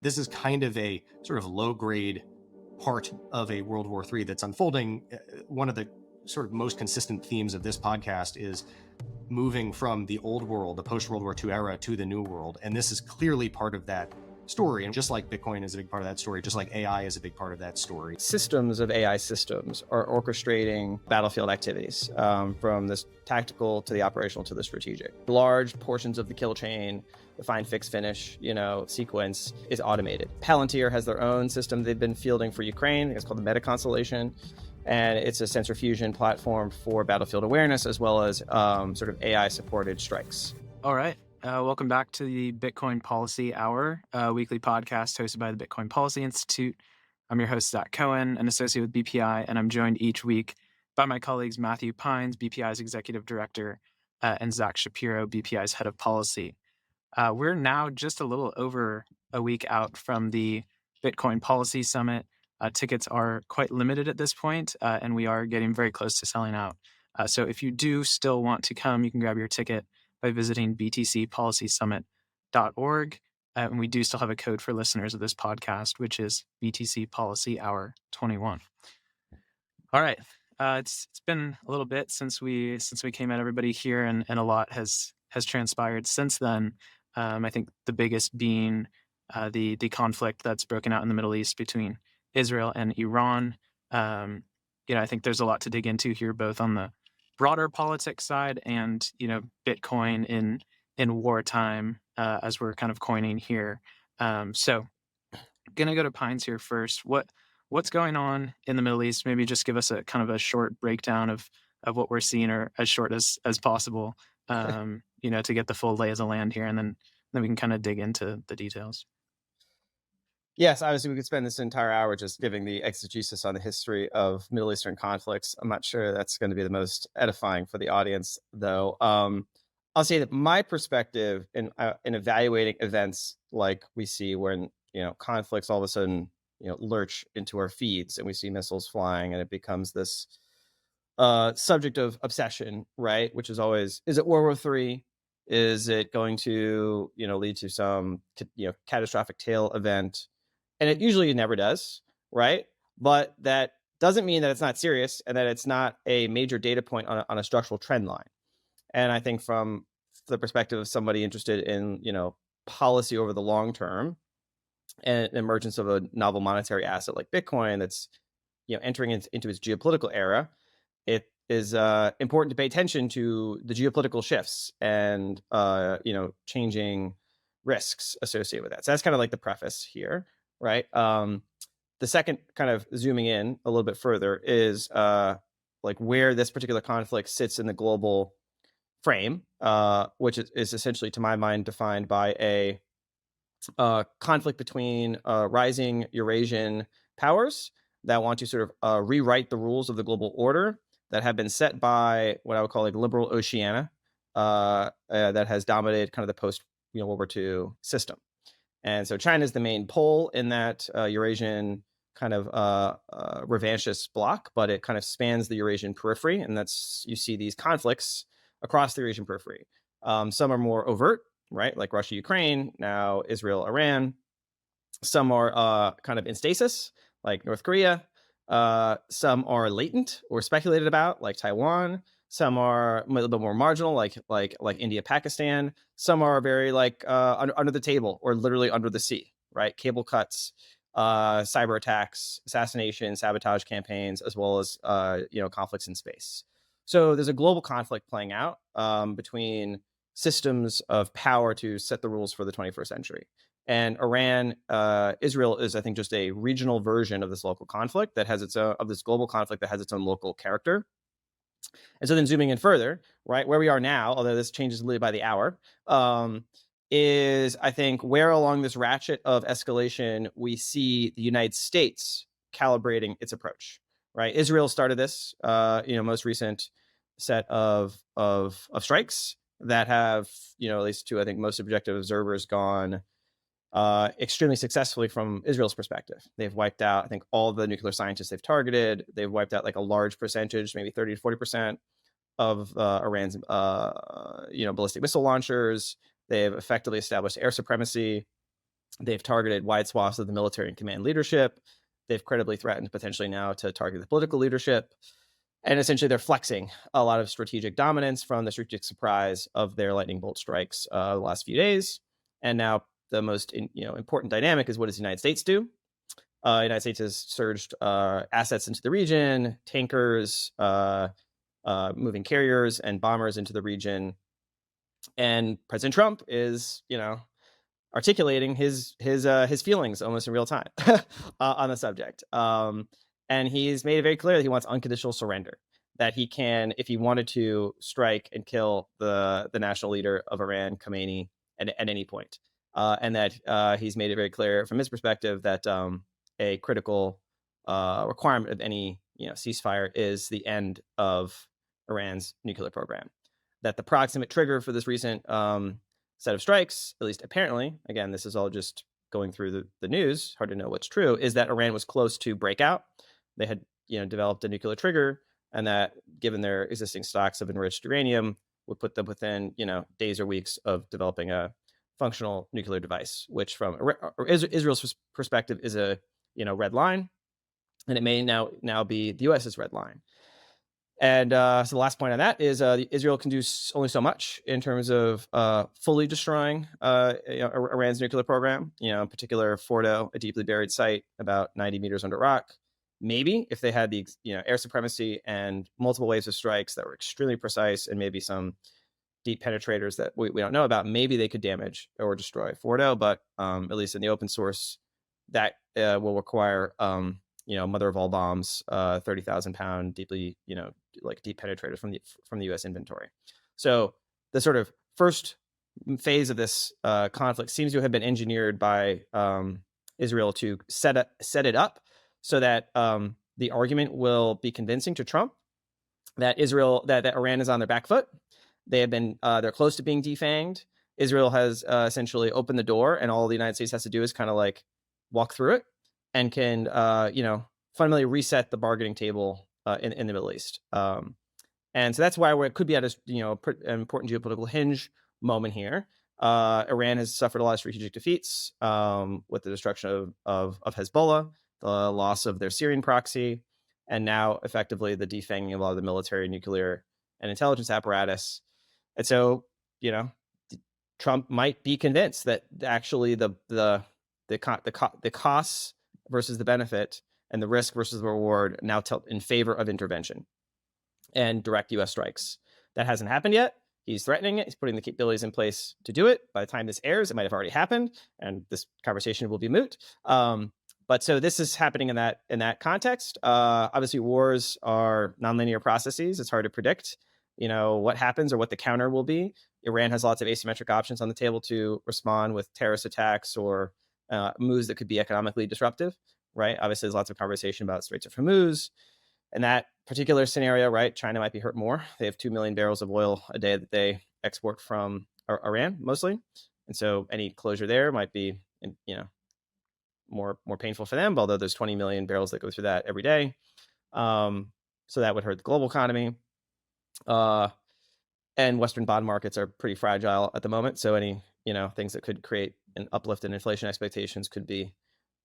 This is kind of a sort of low-grade part of a World War III that's unfolding. One of the sort of most consistent themes of this podcast is moving from the old world, the post-World War II era, to the new world. And this is clearly part of that story. And just like Bitcoin is a big part of that story, just like AI is a big part of that story. Systems of AI systems are orchestrating battlefield activities, from this tactical to the operational to the strategic. Large portions of the kill chain, the find, fix, finish, sequence is automated. Palantir has their own system they've been fielding for Ukraine. It's called the Meta Constellation. And it's a sensor fusion platform for battlefield awareness, as well as sort of AI-supported strikes. All right. Welcome back to the Bitcoin Policy Hour, a weekly podcast hosted by the Bitcoin Policy Institute. I'm your host, Zack Cohen, an associate with BPI, and I'm joined each week by my colleagues Matthew Pines, BPI's executive director, and Zack Shapiro, BPI's head of policy. We're now just a little over a week out from the Bitcoin Policy Summit. Tickets are quite limited at this point, and we are getting very close to selling out. So if you do still want to come, you can grab your ticket by visiting btcpolicysummit.org. And we do still have a code for listeners of this podcast, which is BTC Policy Hour 21. All right. It's been a little bit since we came at everybody here, and a lot has transpired since then. I think the biggest being the conflict that's broken out in the Middle East between Israel and Iran. I think there's a lot to dig into here, both on the broader politics side and, Bitcoin in wartime, as we're kind of coining here. So gonna go to Pines here first. What's going on in the Middle East? Maybe just give us a kind of a short breakdown of what we're seeing, or as short as possible, to get the full lay of the land here, and then we can kind of dig into the details. Yes, obviously we could spend this entire hour just giving the exegesis on the history of Middle Eastern conflicts. I'm not sure that's going to be the most edifying for the audience, though. I'll say that my perspective in evaluating events like we see when conflicts all of a sudden lurch into our feeds, and we see missiles flying, and it becomes this subject of obsession, right? Which is always, is it World War III? Is it going to lead to some catastrophic tail event? And it usually never does, right? But that doesn't mean that it's not serious and that it's not a major data point on a structural trend line. And I think from the perspective of somebody interested in, policy over the long term and an emergence of a novel monetary asset like Bitcoin that's, entering into its geopolitical era, it is important to pay attention to the geopolitical shifts and, changing risks associated with that. So that's kind of like the preface here. Right. The second, kind of zooming in a little bit further, is like where this particular conflict sits in the global frame, which is essentially, to my mind, defined by a conflict between rising Eurasian powers that want to sort of rewrite the rules of the global order that have been set by what I would call like liberal Oceania, that has dominated kind of the post World War II system. And so China is the main pole in that Eurasian kind of revanchist bloc, but it kind of spans the Eurasian periphery. And you see these conflicts across the Eurasian periphery. Some are more overt, right? Like Russia, Ukraine, now Israel, Iran. Some are kind of in stasis, like North Korea. Some are latent or speculated about, like Taiwan. Some are a little bit more marginal, like India, Pakistan. Some are very under the table or literally under the sea, right? Cable cuts, cyber attacks, assassination, sabotage campaigns, as well as conflicts in space. So there's a global conflict playing out between systems of power to set the rules for the 21st century. And Israel is, I think, just a regional version of this local conflict that has its own, of this global conflict that has its own local character. And so then zooming in further, right, where we are now, although this changes literally by the hour, is, I think, where along this ratchet of escalation we see the United States calibrating its approach, right? Israel started this, most recent set of strikes that have, at least to, I think, most objective observers, gone extremely successfully from Israel's perspective. They've wiped out, I think, all the nuclear scientists they've targeted. They've wiped out like a large percentage, maybe 30 to 40% of Iran's, ballistic missile launchers. They've effectively established air supremacy. They've targeted wide swaths of the military and command leadership. They've credibly threatened potentially now to target the political leadership. And essentially, they're flexing a lot of strategic dominance from the strategic surprise of their lightning bolt strikes the last few days. And now the most important dynamic is, what does the United States do? The United States has surged assets into the region, tankers, moving carriers, and bombers into the region. And President Trump is, articulating his feelings almost in real time on the subject. And he's made it very clear that he wants unconditional surrender, that he can, if he wanted to, strike and kill the national leader of Iran, Khomeini, at any point. And that he's made it very clear from his perspective that a critical requirement of any ceasefire is the end of Iran's nuclear program. That the proximate trigger for this recent set of strikes, at least apparently, again, this is all just going through the news, hard to know what's true, is that Iran was close to breakout. They had developed a nuclear trigger, and that, given their existing stocks of enriched uranium, would put them within days or weeks of developing a functional nuclear device, which from Israel's perspective is a red line, and it may now be the US's red line. And so the last point on that is Israel can do only so much in terms of fully destroying Iran's nuclear program. In particular, Fordo, a deeply buried site about 90 meters under rock. Maybe if they had the air supremacy and multiple waves of strikes that were extremely precise, and maybe some deep penetrators that we don't know about, maybe they could damage or destroy Fordo. But at least in the open source, that will require mother of all bombs, 30,000 pound, deeply deep penetrators from the U.S. inventory. So the sort of first phase of this conflict seems to have been engineered by Israel to set it up so that the argument will be convincing to Trump that that Iran is on their back foot. They have been they're close to being defanged. Israel has essentially opened the door, and all the United States has to do is kind of walk through it, and can fundamentally reset the bargaining table in the Middle East. And so that's why it could be at an important geopolitical hinge moment here. Iran has suffered a lot of strategic defeats with the destruction of Hezbollah, the loss of their Syrian proxy, and now effectively the defanging of a lot of the military, nuclear, and intelligence apparatus. And so, Trump might be convinced that actually the costs versus the benefit and the risk versus the reward now tilt in favor of intervention and direct U.S. strikes. That hasn't happened yet. He's threatening it. He's putting the capabilities in place to do it. By the time this airs, it might have already happened, and this conversation will be moot. But so this is happening in that context. Obviously, wars are nonlinear processes. It's hard to predict, what happens or what the counter will be. Iran has lots of asymmetric options on the table to respond with terrorist attacks or moves that could be economically disruptive, right? Obviously, there's lots of conversation about Straits of Hormuz. In that particular scenario, right, China might be hurt more. They have 2 million barrels of oil a day that they export from Iran, mostly. And so any closure there might be, more painful for them, although there's 20 million barrels that go through that every day. So that would hurt the global economy. And Western bond markets are pretty fragile at the moment. So any, things that could create an uplift in inflation expectations could be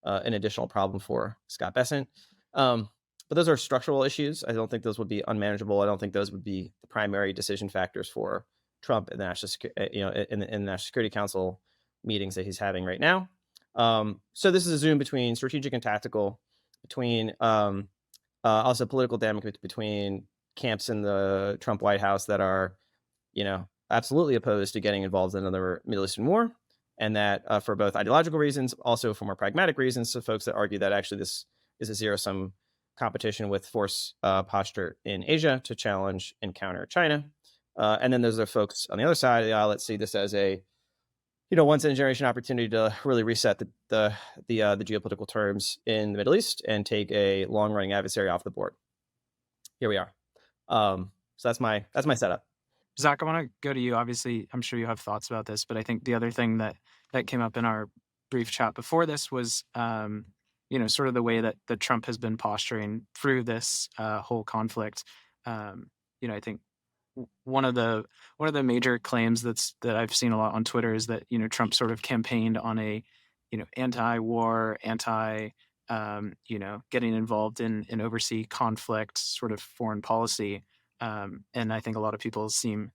an additional problem for Scott Bessent. But those are structural issues. I don't think those would be unmanageable. I don't think those would be the primary decision factors for Trump in the in the National Security Council meetings that he's having right now. So this is a zoom between strategic and tactical, between also political dynamic between camps in the Trump White House that are, absolutely opposed to getting involved in another Middle Eastern war, and that for both ideological reasons, also for more pragmatic reasons. So folks that argue that actually this is a zero-sum competition with force posture in Asia to challenge and counter China. And then there's the folks on the other side of the aisle that see this as a once in a generation opportunity to really reset the geopolitical terms in the Middle East and take a long running adversary off the board. Here we are. So that's my setup. Zach, I want to go to you. Obviously, I'm sure you have thoughts about this, but I think the other thing that came up in our brief chat before this was, sort of the way that Trump has been posturing through this whole conflict. I think one of the major claims that I've seen a lot on Twitter is that Trump sort of campaigned on a anti-war, getting involved in overseas conflict, sort of foreign policy. And I think a lot of people seem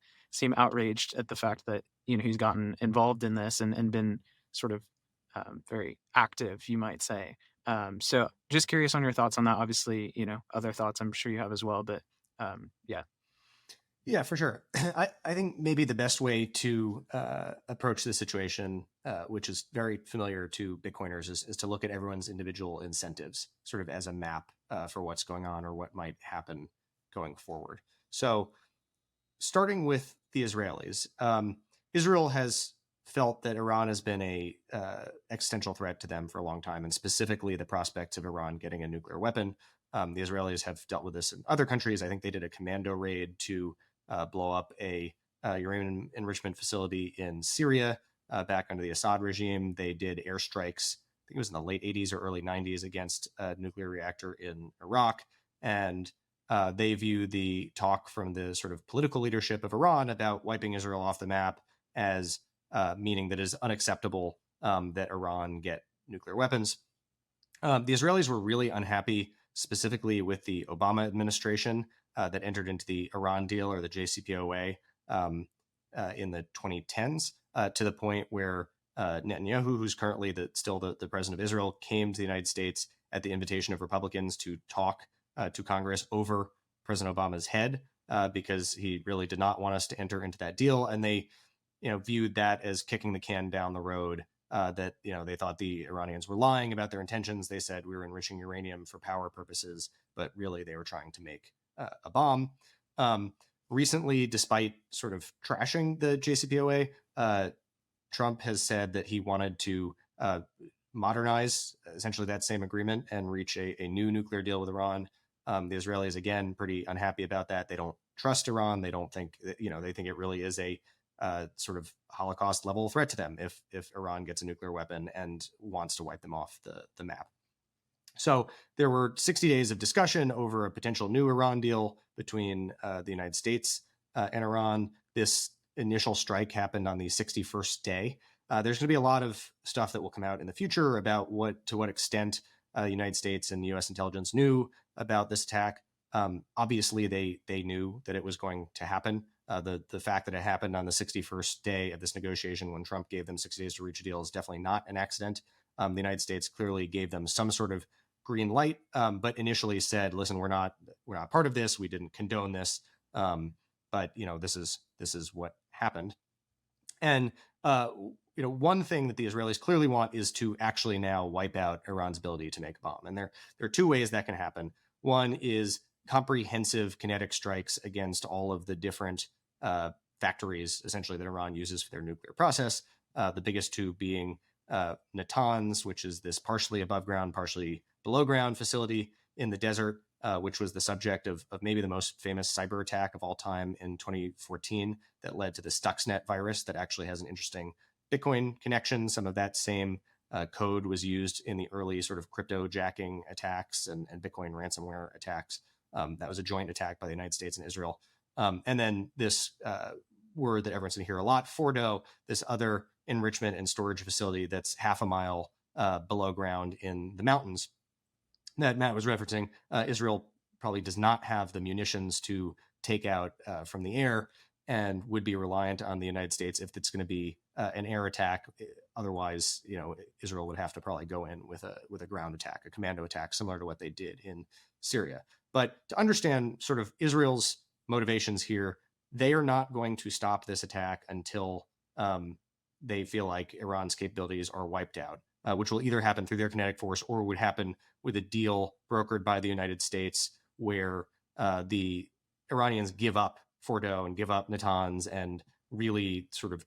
outraged at the fact that he's gotten involved in this and been sort of very active, you might say. So just curious on your thoughts on that. Obviously, other thoughts I'm sure you have as well, but yeah. Yeah, for sure. I think maybe the best way to approach this situation, which is very familiar to Bitcoiners, is to look at everyone's individual incentives sort of as a map for what's going on or what might happen going forward. So starting with the Israelis, Israel has felt that Iran has been a existential threat to them for a long time, and specifically the prospects of Iran getting a nuclear weapon. The Israelis have dealt with this in other countries. I think they did a commando raid to blow up a uranium enrichment facility in Syria back under the Assad regime. They did airstrikes, I think it was in the late 80s or early 90s, against a nuclear reactor in Iraq. And they view the talk from the sort of political leadership of Iran about wiping Israel off the map as meaning that it is unacceptable that Iran get nuclear weapons. The Israelis were really unhappy, specifically with the Obama administration that entered into the Iran deal, or the JCPOA, in the 2010s, to the point where Netanyahu, who's currently still the president of Israel, came to the United States at the invitation of Republicans to talk to Congress over President Obama's head, because he really did not want us to enter into that deal. And they viewed that as kicking the can down the road, that they thought the Iranians were lying about their intentions. They said we were enriching uranium for power purposes, but really they were trying to make a bomb. Recently, despite sort of trashing the JCPOA, Trump has said that he wanted to modernize essentially that same agreement and reach a new nuclear deal with Iran. The Israelis, again, pretty unhappy about that. They don't trust Iran. They don't think, they think it really is a sort of Holocaust level threat to them if Iran gets a nuclear weapon and wants to wipe them off the map. So there were 60 days of discussion over a potential new Iran deal between the United States and Iran. This initial strike happened on the 61st day. There's going to be a lot of stuff that will come out in the future about to what extent the United States and the U.S. intelligence knew about this attack. Obviously, they knew that it was going to happen. The fact that it happened on the 61st day of this negotiation, when Trump gave them 60 days to reach a deal, is definitely not an accident. The United States clearly gave them some sort of green light, but initially said, "Listen, we're not part of this. We didn't condone this, but this is what happened." And one thing that the Israelis clearly want is to actually now wipe out Iran's ability to make a bomb. And there are two ways that can happen. One is comprehensive kinetic strikes against all of the different factories, essentially, that Iran uses for their nuclear process. The biggest two being Natanz, which is this partially above ground, partially below ground facility in the desert, which was the subject of maybe the most famous cyber attack of all time in 2014 that led to the Stuxnet virus that actually has an interesting Bitcoin connection. Some of that same code was used in the early sort of crypto jacking attacks and Bitcoin ransomware attacks. That was a joint attack by the United States and Israel. And then this word that everyone's going to hear a lot, Fordo, this other enrichment and storage facility that's half a mile below ground in the mountains that Matt was referencing. Israel probably does not have the munitions to take out from the air and would be reliant on the United States if it's going to be an air attack. Otherwise, Israel would have to probably go in with a ground attack, a commando attack, similar to what they did in Syria. But to understand sort of Israel's motivations here, they are not going to stop this attack until they feel like Iran's capabilities are wiped out, which will either happen through their kinetic force or would happen with a deal brokered by the United States where the Iranians give up Fordo and give up Natanz and really sort of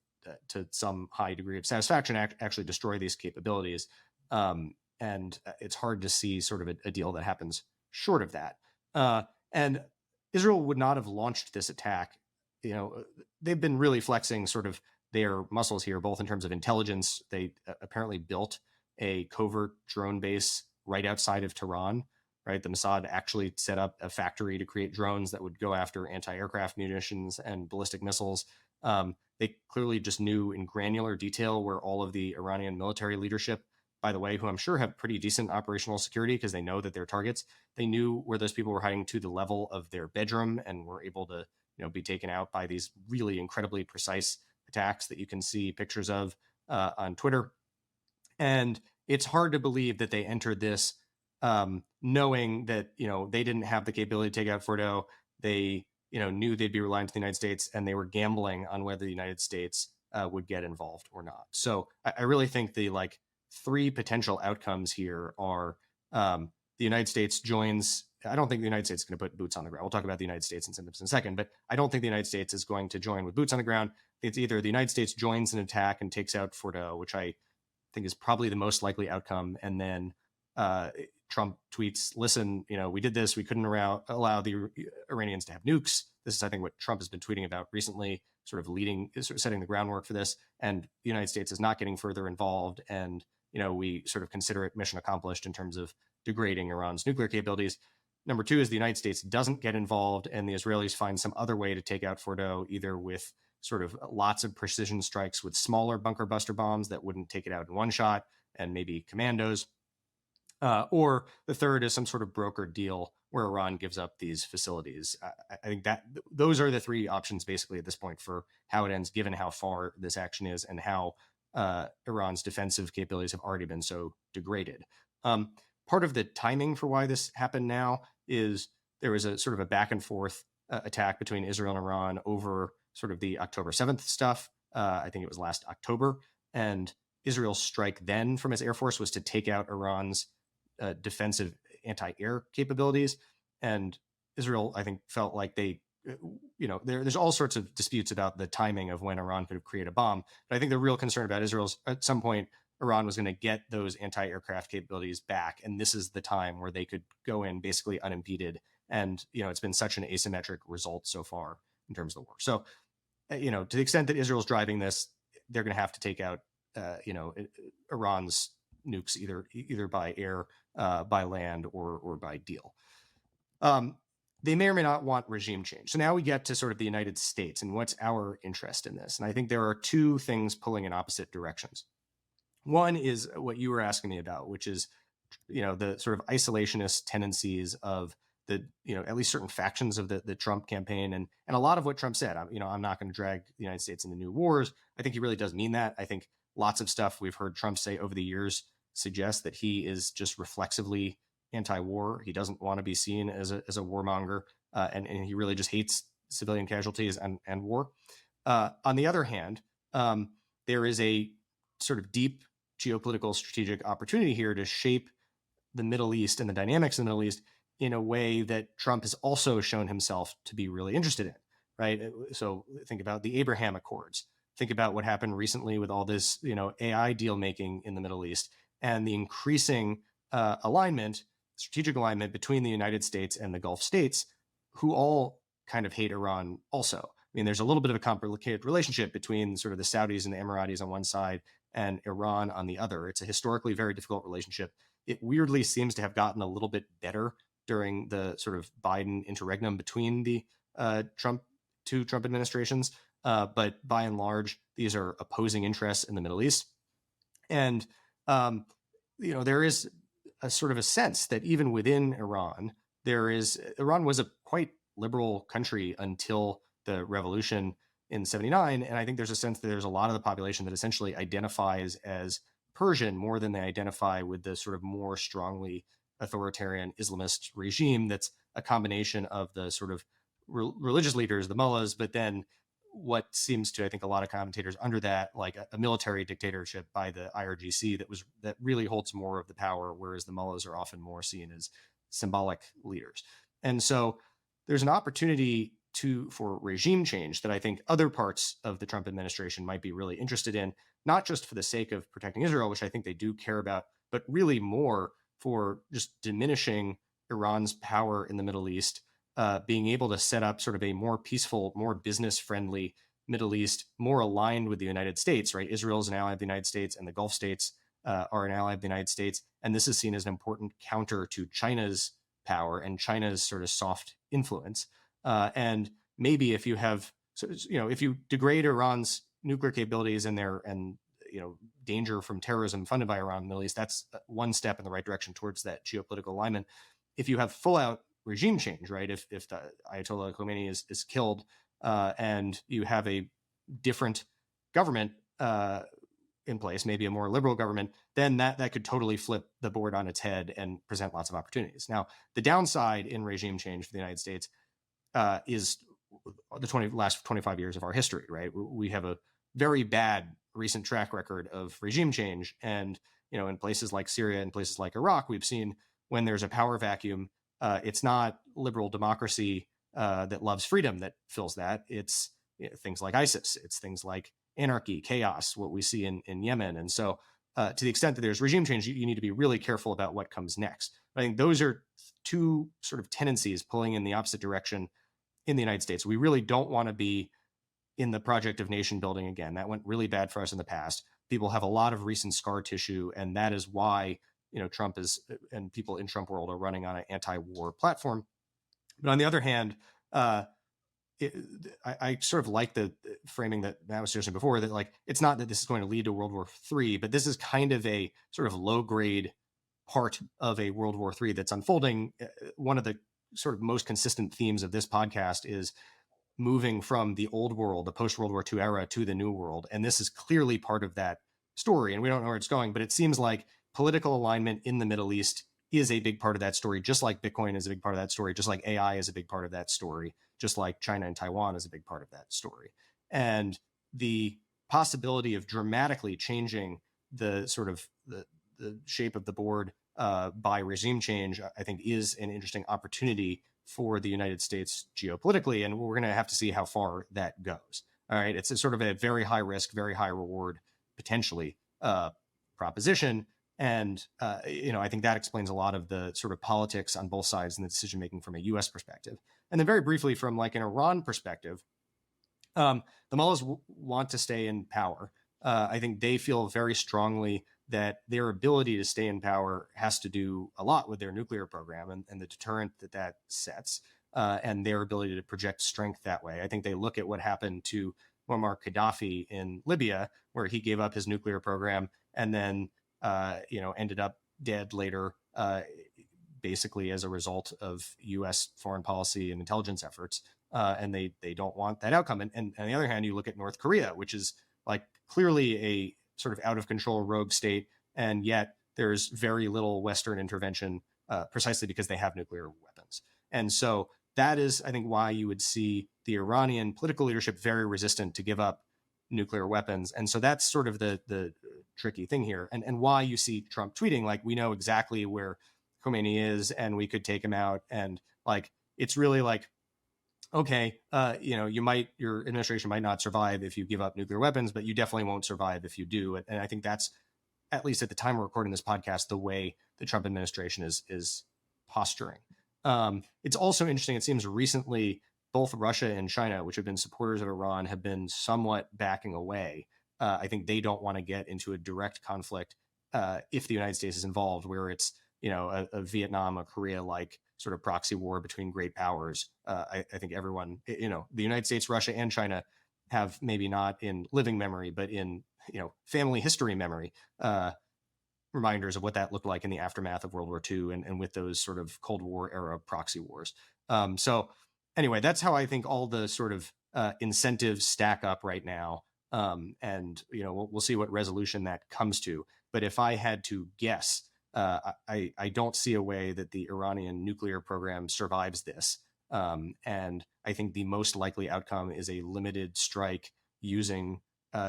to some high degree of satisfaction actually destroy these capabilities. And it's hard to see sort of a deal that happens short of that. And Israel would not have launched this attack. They've been really flexing sort of their muscles here, both in terms of intelligence. They apparently built a covert drone base right outside of Tehran, right? The Mossad actually set up a factory to create drones that would go after anti-aircraft munitions and ballistic missiles. They clearly just knew in granular detail where all of the Iranian military leadership by the way, who I'm sure have pretty decent operational security because they know that they're targets. They knew where those people were hiding to the level of their bedroom and were able to, be taken out by these really incredibly precise attacks that you can see pictures of on Twitter. And it's hard to believe that they entered this knowing that, they didn't have the capability to take out Fordo. They, knew they'd be reliant on the United States, and they were gambling on whether the United States would get involved or not. So I really think the three potential outcomes here are the United States joins. I don't think the United States is going to put boots on the ground. We'll talk about the United States in a second, but I don't think the United States is going to join with boots on the ground. It's either the United States joins an attack and takes out Fordo, which I think is probably the most likely outcome, and then Trump tweets, listen, we did this. We couldn't allow the Iranians to have nukes. This is, I think, what Trump has been tweeting about recently, sort of setting the groundwork for this. And the United States is not getting further involved. And, we sort of consider it mission accomplished in terms of degrading Iran's nuclear capabilities. Number two is the United States doesn't get involved, and the Israelis find some other way to take out Fordo, either with sort of lots of precision strikes with smaller bunker buster bombs that wouldn't take it out in one shot, and maybe commandos. Or the third is some sort of brokered deal where Iran gives up these facilities. I think that those are the three options basically at this point for how it ends, given how far this action is and how Iran's defensive capabilities have already been so degraded. Part of the timing for why this happened now is there was a sort of a back and forth attack between Israel and Iran over sort of the October 7th stuff. I think it was last October. And Israel's strike then from its Air Force was to take out Iran's defensive anti-air capabilities. And Israel, I think, felt like they, there's all sorts of disputes about the timing of when Iran could create a bomb. But I think the real concern about Israel's at some point, Iran was going to get those anti-aircraft capabilities back. And this is the time where they could go in basically unimpeded. And, it's been such an asymmetric result so far in terms of the war. So, to the extent that Israel's driving this, they're going to have to take out, Iran's nukes either by air, by land, or by deal. They may or may not want regime change. So now we get to sort of the United States and what's our interest in this. And I think there are two things pulling in opposite directions. One is what you were asking me about, which is, the sort of isolationist tendencies of the, at least certain factions of the Trump campaign and a lot of what Trump said. I'm not going to drag the United States into new wars. I think he really does mean that. I think lots of stuff we've heard Trump say over the years suggests that he is just reflexively anti-war. He doesn't want to be seen as a warmonger, and he really just hates civilian casualties and war. On the other hand, there is a sort of deep geopolitical strategic opportunity here to shape the Middle East and the dynamics in the Middle East in a way that Trump has also shown himself to be really interested in, right? So think about the Abraham Accords. Think about what happened recently with all this, AI deal making in the Middle East and the increasing strategic alignment between the United States and the Gulf states, who all kind of hate Iran also. I mean, there's a little bit of a complicated relationship between sort of the Saudis and the Emiratis on one side and Iran on the other. It's a historically very difficult relationship. It weirdly seems to have gotten a little bit better during the sort of Biden interregnum between the two Trump administrations. But by and large, these are opposing interests in the Middle East. And, there is a sort of a sense that even within Iran, Iran was a quite liberal country until the revolution in 79. And I think there's a sense that there's a lot of the population that essentially identifies as Persian more than they identify with the sort of more strongly authoritarian Islamist regime that's a combination of the sort of religious leaders, the mullahs, but then what seems to, I think, a lot of commentators under that, like a military dictatorship by the IRGC that really holds more of the power, whereas the mullahs are often more seen as symbolic leaders. And so there's an opportunity for regime change that I think other parts of the Trump administration might be really interested in, not just for the sake of protecting Israel, which I think they do care about, but really more for just diminishing Iran's power in the Middle East, being able to set up sort of a more peaceful, more business-friendly Middle East, more aligned with the United States, right? Israel is an ally of the United States, and the Gulf states are an ally of the United States. And this is seen as an important counter to China's power and China's sort of soft influence. And maybe if you have, if you degrade Iran's nuclear capabilities and danger from terrorism funded by Iran in the Middle East, that's one step in the right direction towards that geopolitical alignment. If you have full out regime change, right? If the Ayatollah Khomeini is killed and you have a different government in place, maybe a more liberal government, then that could totally flip the board on its head and present lots of opportunities. Now, the downside in regime change for the United States is the last 25 years of our history, right? We have a very bad recent track record of regime change. And, in places like Syria and places like Iraq, we've seen when there's a power vacuum, it's not liberal democracy that loves freedom that fills that. It's things like ISIS. It's things like anarchy, chaos, what we see in Yemen. And so to the extent that there's regime change, you need to be really careful about what comes next. I think those are two sort of tendencies pulling in the opposite direction in the United States. We really don't want to be in the project of nation building again. That went really bad for us in the past. People have a lot of recent scar tissue, and that is why Trump is, and people in Trump world are running on an anti-war platform. But on the other hand, I sort of like the framing that Matt was suggesting before, that like it's not that this is going to lead to World War III, but this is kind of a sort of low-grade part of a World War III that's unfolding. One of the sort of most consistent themes of this podcast is moving from the old world, the post-World War II era, to the new world. And this is clearly part of that story. And we don't know where it's going, but it seems like political alignment in the Middle East is a big part of that story, just like Bitcoin is a big part of that story, just like AI is a big part of that story, just like China and Taiwan is a big part of that story. And the possibility of dramatically changing the sort of the shape of the board by regime change, I think, is an interesting opportunity for the United States geopolitically. And we're going to have to see how far that goes. All right. It's a sort of a very high risk, very high reward, potentially proposition. And, I think that explains a lot of the sort of politics on both sides in the decision making from a U.S. perspective. And then very briefly, from like an Iran perspective, the mullahs want to stay in power. I think they feel very strongly that their ability to stay in power has to do a lot with their nuclear program and the deterrent that sets, and their ability to project strength that way. I think they look at what happened to Muammar Gaddafi in Libya, where he gave up his nuclear program and then ended up dead later, basically as a result of U.S. foreign policy and intelligence efforts. And they don't want that outcome. And on the other hand, you look at North Korea, which is like clearly a sort of out of control rogue state. And yet there's very little Western intervention precisely because they have nuclear weapons. And so that is, I think, why you would see the Iranian political leadership very resistant to give up nuclear weapons. And so that's sort of the tricky thing here, and why you see Trump tweeting like, we know exactly where Khomeini is and we could take him out. And like, it's really like, okay, your administration might not survive if you give up nuclear weapons, but you definitely won't survive if you do. And I think that's, at least at the time we're recording this podcast, the way the Trump administration is posturing. It's also interesting. It seems recently both Russia and China, which have been supporters of Iran, have been somewhat backing away. I think they don't want to get into a direct conflict if the United States is involved, where it's a Vietnam, a Korea-like sort of proxy war between great powers. I think everyone, the United States, Russia, and China have, maybe not in living memory, but in family history memory, reminders of what that looked like in the aftermath of World War II and with those sort of Cold War era proxy wars. So anyway, that's how I think all the sort of incentives stack up right now. And we'll see what resolution that comes to. But if I had to guess, I don't see a way that the Iranian nuclear program survives this. And I think the most likely outcome is a limited strike using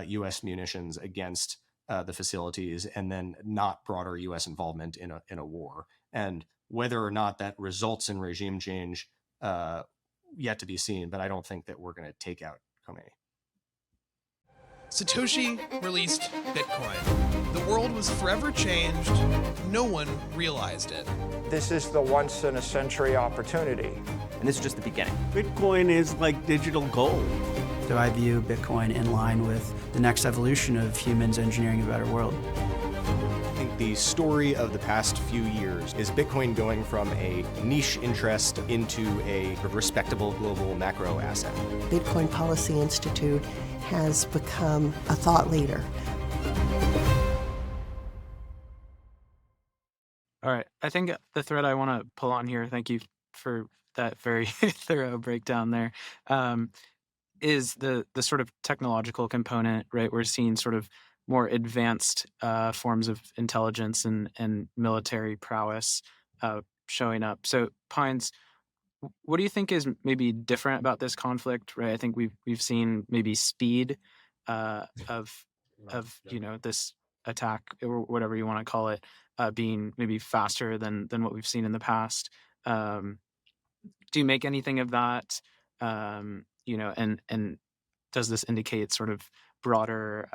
U.S. munitions against the facilities, and then not broader U.S. involvement in a war. And whether or not that results in regime change, yet to be seen. But I don't think that we're going to take out Khomeini. Satoshi released Bitcoin. The world was forever changed. No one realized it. This is the once-in-a-century opportunity. And this is just the beginning. Bitcoin is like digital gold. So I view Bitcoin in line with the next evolution of humans engineering a better world. I think the story of the past few years is Bitcoin going from a niche interest into a respectable global macro asset. Bitcoin Policy Institute has become a thought leader All right. I think the thread I want to pull on here, thank you for that very thorough breakdown there, is the sort of technological component, right? We're seeing sort of more advanced forms of intelligence and military prowess showing up. So Pines, what do you think is maybe different about this conflict, right? I think we've seen maybe speed of this attack or whatever you want to call it being maybe faster than what we've seen in the past. Do you make anything of that? And does this indicate sort of broader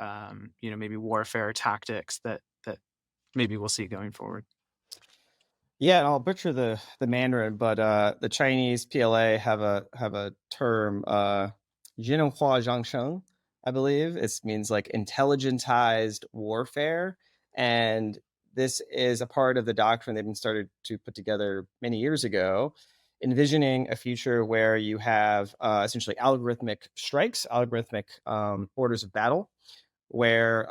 maybe warfare tactics that maybe we'll see going forward? Yeah, and I'll butcher the Mandarin, but the Chinese PLA have a term, "jinhua zhangsheng," I believe. It means like intelligentized warfare, and this is a part of the doctrine they've been started to put together many years ago, envisioning a future where you have essentially algorithmic strikes, algorithmic orders of battle, where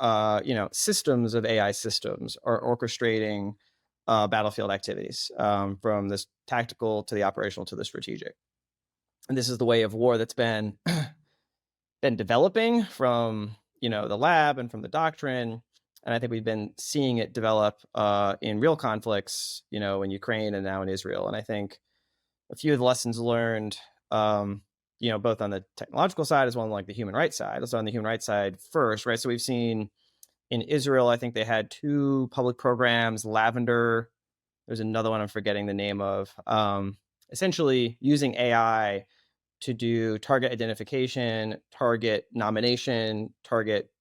systems of AI systems are orchestrating battlefield activities, from the tactical to the operational to the strategic. And this is the way of war that's been developing from the lab and from the doctrine. And I think we've been seeing it develop in real conflicts, in Ukraine and now in Israel. And I think a few of the lessons learned, both on the technological side as well as like the human rights side. Let's on the human rights side first, right? So we've seen in Israel, I think they had 2 public programs, Lavender. There's another one I'm forgetting the name of, essentially using AI to do target identification, target nomination, target,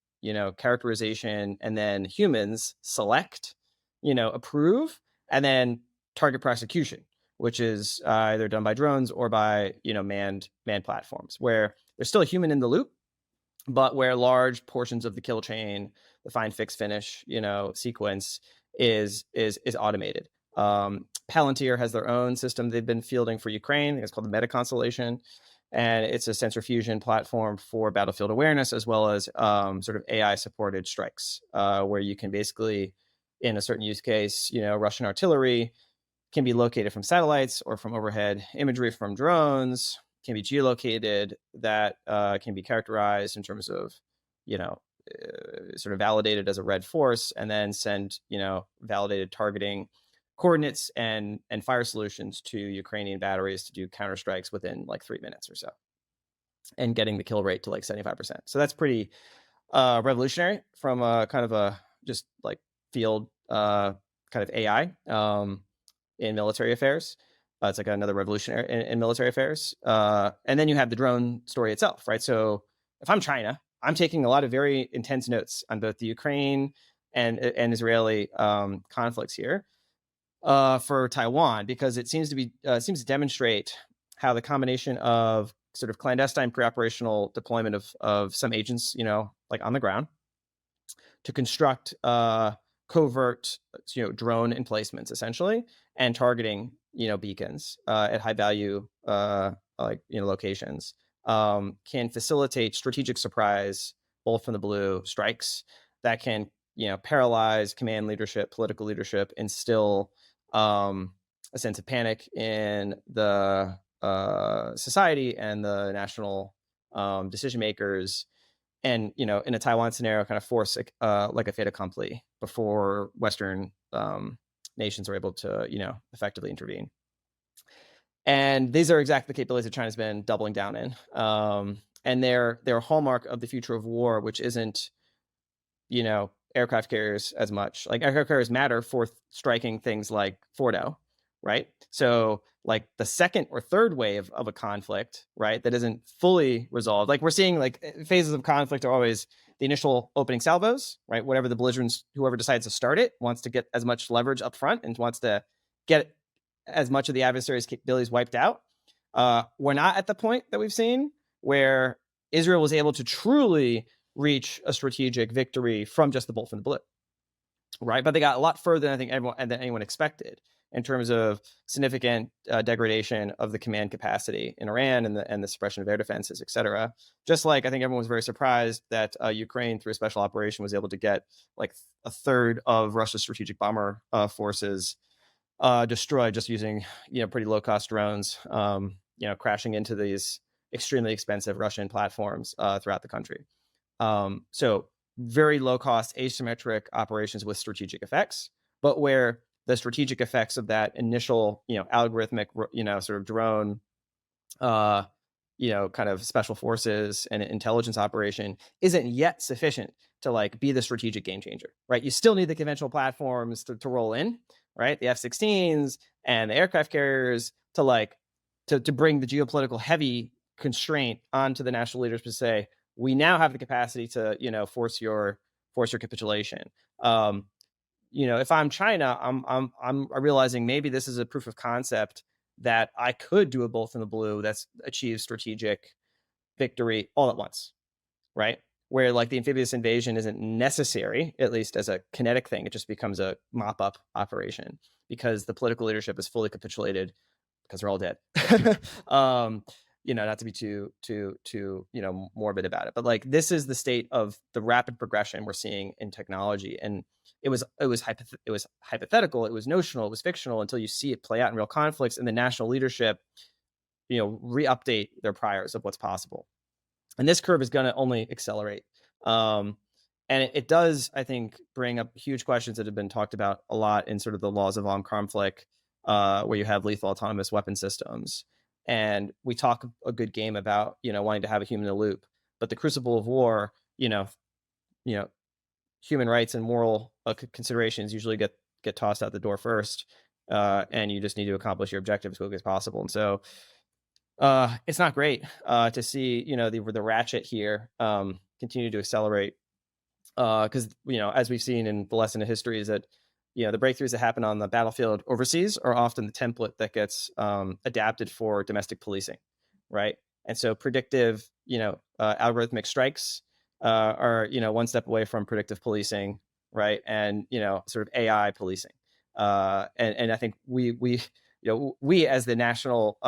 characterization, and then humans select, approve, and then target prosecution, which is either done by drones or by, manned platforms, where there's still a human in the loop, but where large portions of the kill chain, the find, fix, finish, sequence is automated. Palantir has their own system they've been fielding for Ukraine. It's called the Meta Constellation, and it's a sensor fusion platform for battlefield awareness, as well as sort of AI-supported strikes, where you can basically, in a certain use case, Russian artillery can be located from satellites or from overhead imagery from drones, can be geolocated, that can be characterized in terms of, sort of validated as a red force, and then send, validated targeting coordinates and fire solutions to Ukrainian batteries to do counterstrikes within like 3 minutes or so, and getting the kill rate to like 75%. So that's pretty revolutionary from a kind of a just like field kind of AI in military affairs. It's like another revolutionary in military affairs. And then you have the drone story itself, right? So if I'm China, I'm taking a lot of very intense notes on both the Ukraine and Israeli conflicts here for Taiwan, because it seems to demonstrate how the combination of sort of clandestine pre-operational deployment of some agents, like on the ground, to construct covert, drone emplacements essentially, and targeting, beacons at high value, locations, can facilitate strategic surprise, both from the blue strikes that can, paralyze command leadership, political leadership, instill a sense of panic in the society and the national decision makers, and in a Taiwan scenario, kind of force like a fait accompli before Western nations are able to effectively intervene. And these are exactly the capabilities that China's been doubling down in, and they're a hallmark of the future of war, which isn't aircraft carriers as much. Like, aircraft carriers matter for striking things like Fordo, right? So like the second or third wave of a conflict, right, that isn't fully resolved. Like, we're seeing like phases of conflict are always the initial opening salvos, right? Whatever the belligerents, whoever decides to start it, wants to get as much leverage up front and wants to get as much of the adversary's capabilities wiped out. We're not at the point that we've seen where Israel was able to truly reach a strategic victory from just the bolt from the blue, right? But they got a lot further than I think anyone expected. in terms of significant degradation of the command capacity in Iran and the suppression of air defenses, et cetera. Just like I think everyone was very surprised that Ukraine, through a special operation, was able to get like a third of Russia's strategic bomber forces destroyed just using pretty low cost drones, crashing into these extremely expensive Russian platforms throughout the country. So very low cost asymmetric operations with strategic effects, but where the strategic effects of that initial algorithmic sort of drone kind of special forces and intelligence operation isn't yet sufficient to like be the strategic game changer, right? You still need the conventional platforms to roll in, right? The F-16s and the aircraft carriers to bring the geopolitical heavy constraint onto the national leaders to say, we now have the capacity to, force your capitulation. If I'm China, I'm realizing maybe this is a proof of concept that I could do a bolt in the blue that's achieved strategic victory all at once, right? Where like the amphibious invasion isn't necessary, at least as a kinetic thing. It just becomes a mop-up operation because the political leadership is fully capitulated because they're all dead. Not to be too morbid about it, but like this is the state of the rapid progression we're seeing in technology, and it was hypothetical, it was notional, it was fictional until you see it play out in real conflicts, and the national leadership, re-update their priors of what's possible, and this curve is going to only accelerate. And it does, I think, bring up huge questions that have been talked about a lot in sort of the laws of armed conflict, where you have lethal autonomous weapon systems. And we talk a good game about, wanting to have a human in the loop, but the crucible of war, human rights and moral considerations usually get tossed out the door first, and you just need to accomplish your objective as quickly as possible. And so it's not great to see, the ratchet here continue to accelerate, because, as we've seen in the lesson of history is that, the breakthroughs that happen on the battlefield overseas are often the template that gets adapted for domestic policing, right? And so predictive, algorithmic strikes are, one step away from predictive policing, right? And, sort of AI policing. And I think we as the national,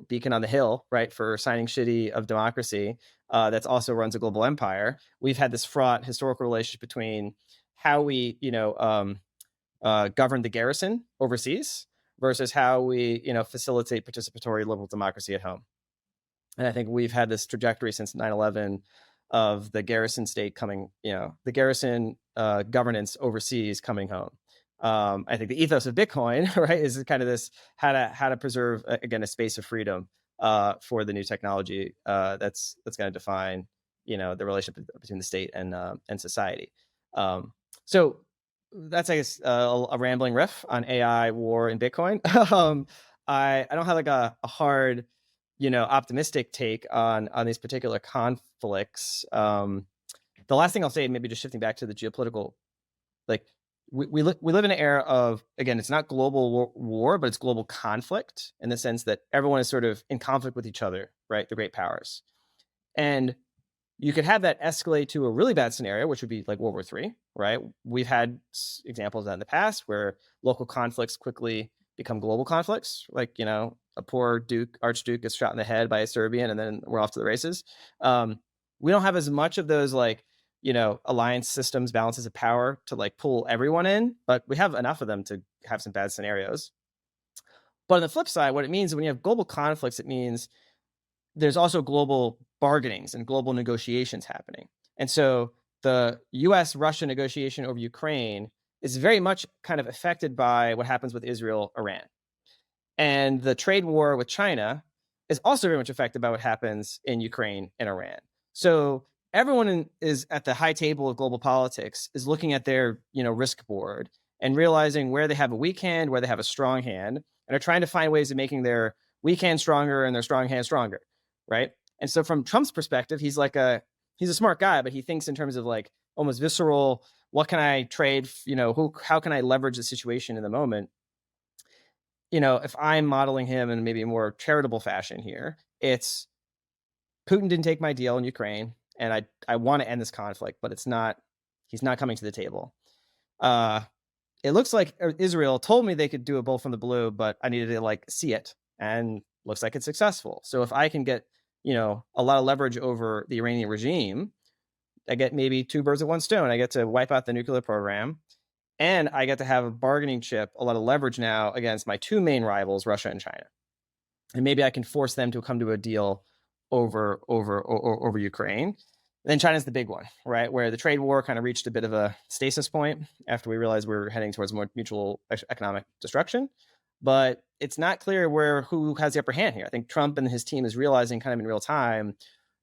beacon on the hill, right, for signing shitty of democracy, that's also runs a global empire. We've had this fraught historical relationship between how we, govern the garrison overseas versus how we, facilitate participatory liberal democracy at home. And I think we've had this trajectory since 9/11 of the garrison state coming, the garrison governance overseas coming home. I think the ethos of Bitcoin, right, is kind of this how to preserve again a space of freedom for the new technology that's going to define, the relationship between the state and society. So that's, I guess, a rambling riff on AI, war, and Bitcoin. I don't have like a hard, optimistic take on these particular conflicts. The last thing I'll say, maybe just shifting back to the geopolitical, like we live in an era of, again, it's not global war, but it's global conflict in the sense that everyone is sort of in conflict with each other, right? The great powers. And you could have that escalate to a really bad scenario, which would be like World War III, right? We've had examples of that in the past where local conflicts quickly become global conflicts. Like, a poor archduke gets shot in the head by a Serbian and then we're off to the races. We don't have as much of those like, alliance systems, balances of power to like pull everyone in, but we have enough of them to have some bad scenarios. But on the flip side, what it means when you have global conflicts, it means there's also global bargainings and global negotiations happening. And so the US-Russia negotiation over Ukraine is very much kind of affected by what happens with Israel, Iran. And the trade war with China is also very much affected by what happens in Ukraine and Iran. So everyone is at the high table of global politics is looking at their, risk board and realizing where they have a weak hand, where they have a strong hand, and are trying to find ways of making their weak hand stronger and their strong hand stronger. Right. And so from Trump's perspective, he's a smart guy, but he thinks in terms of like almost visceral, what can I trade? How can I leverage the situation in the moment? If I'm modeling him in maybe a more charitable fashion here, it's Putin didn't take my deal in Ukraine and I want to end this conflict, but he's not coming to the table. it looks like Israel told me they could do a bolt from the blue, but I needed to like see it, and looks like it's successful. So if I can get, you know, a lot of leverage over the Iranian regime, I get maybe 2 birds with 1 stone. I get to wipe out the nuclear program, and I get to have a bargaining chip, a lot of leverage now against my 2 main rivals, Russia and China. And maybe I can force them to come to a deal over Ukraine. Then China's the big one, right? Where the trade war kind of reached a bit of a stasis point after we realized we were heading towards more mutual economic destruction. But it's not clear who has the upper hand here. I think Trump and his team is realizing kind of in real time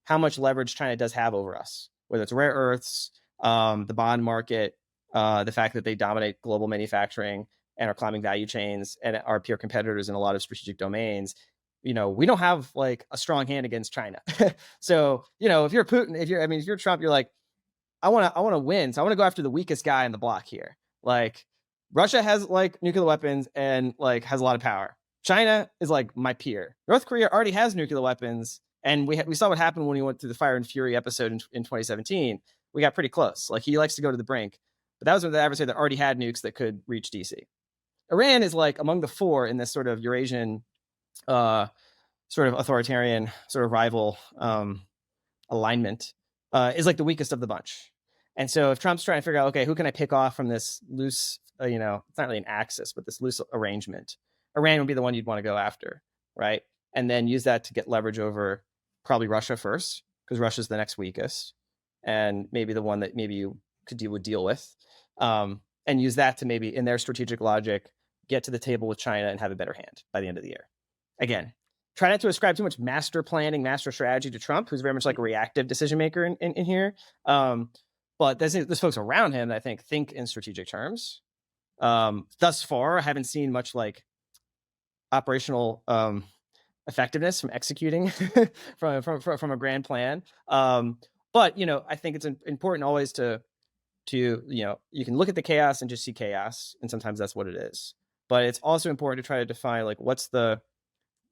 how much leverage China does have over us, whether it's rare earths, the bond market, the fact that they dominate global manufacturing and are climbing value chains and are peer competitors in a lot of strategic domains. You know, we don't have like a strong hand against China. So, you know, if you're Putin, if you're Trump, you're like, I want to win. So I want to go after the weakest guy in the block here. Like, Russia has like nuclear weapons and like has a lot of power. China is like my peer. North Korea already has nuclear weapons. And we saw what happened when he went through the Fire and Fury episode in 2017. We got pretty close. Like, he likes to go to the brink. But that was with the adversary that already had nukes that could reach DC. Iran is like among the 4 in this sort of Eurasian sort of authoritarian sort of rival alignment, is like the weakest of the bunch. And so if Trump's trying to figure out, okay, who can I pick off from this loose, you know, it's not really an axis, but this loose arrangement, Iran would be the one you'd want to go after, right? And then use that to get leverage over probably Russia first, because Russia's the next weakest, and maybe the one that maybe you would deal with, and use that to maybe, in their strategic logic, get to the table with China and have a better hand by the end of the year. Again, try not to ascribe too much master planning, master strategy to Trump, who's very much like a reactive decision maker in here. But there's folks around him that I think in strategic terms. Thus far, I haven't seen much like operational effectiveness from executing from a grand plan. But, you know, I think it's important always to, you know, you can look at the chaos and just see chaos, and sometimes that's what it is. But it's also important to try to define like what's the,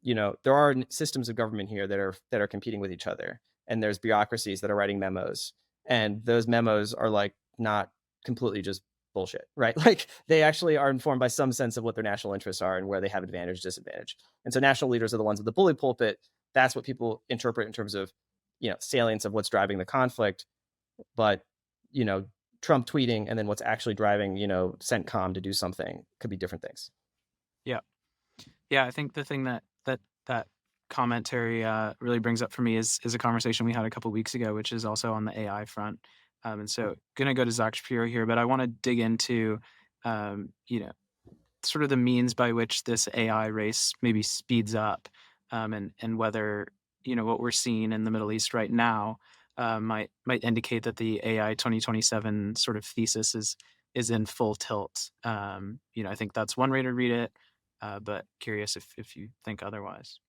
you know, there are systems of government here that are competing with each other, and there's bureaucracies that are writing memos, and those memos are like not completely just bullshit, right? Like, they actually are informed by some sense of what their national interests are and where they have advantage, disadvantage. And so national leaders are the ones with the bully pulpit. That's what people interpret in terms of, you know, salience of what's driving the conflict. But, you know, Trump tweeting and then what's actually driving, you know, CENTCOM to do something could be different things. Yeah, I think the thing that commentary really brings up for me is a conversation we had a couple of weeks ago, which is also on the AI front. And so going to go to Zack Shapiro here, but I want to dig into, you know, sort of the means by which this AI race maybe speeds up, and whether, you know, what we're seeing in the Middle East right now might indicate that the AI 2027 sort of thesis is in full tilt. You know, I think that's one way to read it, but curious if you think otherwise.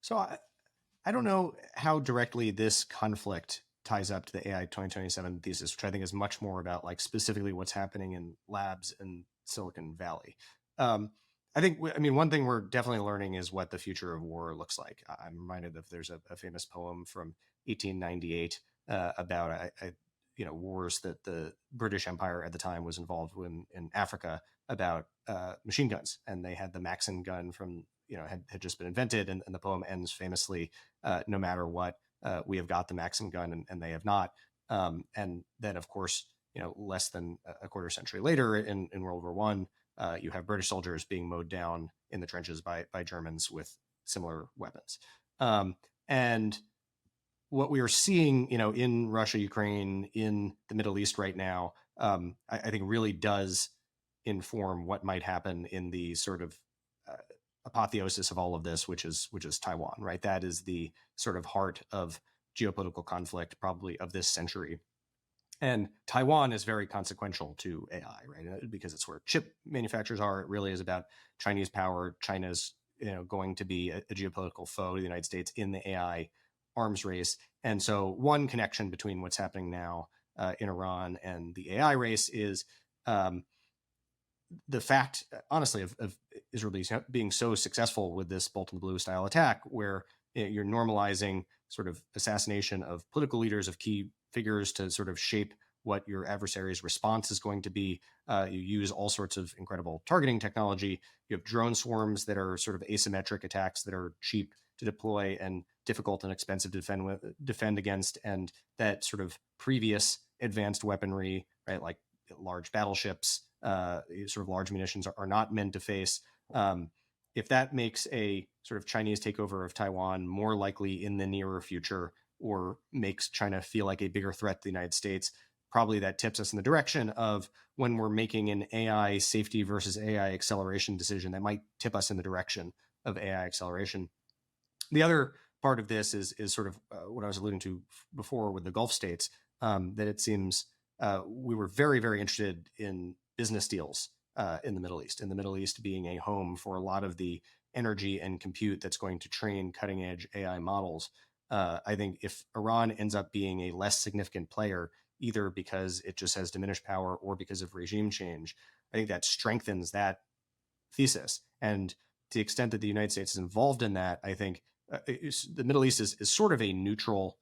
So I don't know how directly this conflict ties up to the AI 2027 thesis, which I think is much more about like specifically what's happening in labs in Silicon Valley. I think, I mean, one thing we're definitely learning is what the future of war looks like. I'm reminded of there's a famous poem from 1898 about you know, wars that the British Empire at the time was involved in Africa about machine guns, and they had the Maxim gun from, you know, had just been invented, and the poem ends famously, no matter what, we have got the Maxim gun and they have not. And then, of course, you know, less than a quarter century later in World War I, you have British soldiers being mowed down in the trenches by Germans with similar weapons. And what we are seeing, you know, in Russia, Ukraine, in the Middle East right now, I think really does inform what might happen in the sort of apotheosis of all of this, which is Taiwan, right? That is the sort of heart of geopolitical conflict, probably of this century. And Taiwan is very consequential to AI, right? Because it's where chip manufacturers are. It really is about Chinese power. China's, you know, going to be a geopolitical foe to the United States in the AI arms race. And so one connection between what's happening now in Iran and the AI race is the fact, honestly, of Israel being so successful with this bolt in the blue style attack, where, you know, you're normalizing sort of assassination of political leaders, of key figures to sort of shape what your adversary's response is going to be. You use all sorts of incredible targeting technology. You have drone swarms that are sort of asymmetric attacks that are cheap to deploy and difficult and expensive to defend against, and that sort of previous advanced weaponry, right, like large battleships, sort of large munitions are not meant to face. If that makes a sort of Chinese takeover of Taiwan more likely in the nearer future, or makes China feel like a bigger threat to the United States, probably that tips us in the direction of, when we're making an AI safety versus AI acceleration decision, that might tip us in the direction of AI acceleration. The other part of this is sort of what I was alluding to before with the Gulf states, that it seems we were very, very interested in business deals in the Middle East being a home for a lot of the energy and compute that's going to train cutting edge AI models. I think if Iran ends up being a less significant player, either because it just has diminished power or because of regime change, I think that strengthens that thesis. And to the extent that the United States is involved in that, I think the Middle East is sort of a neutral,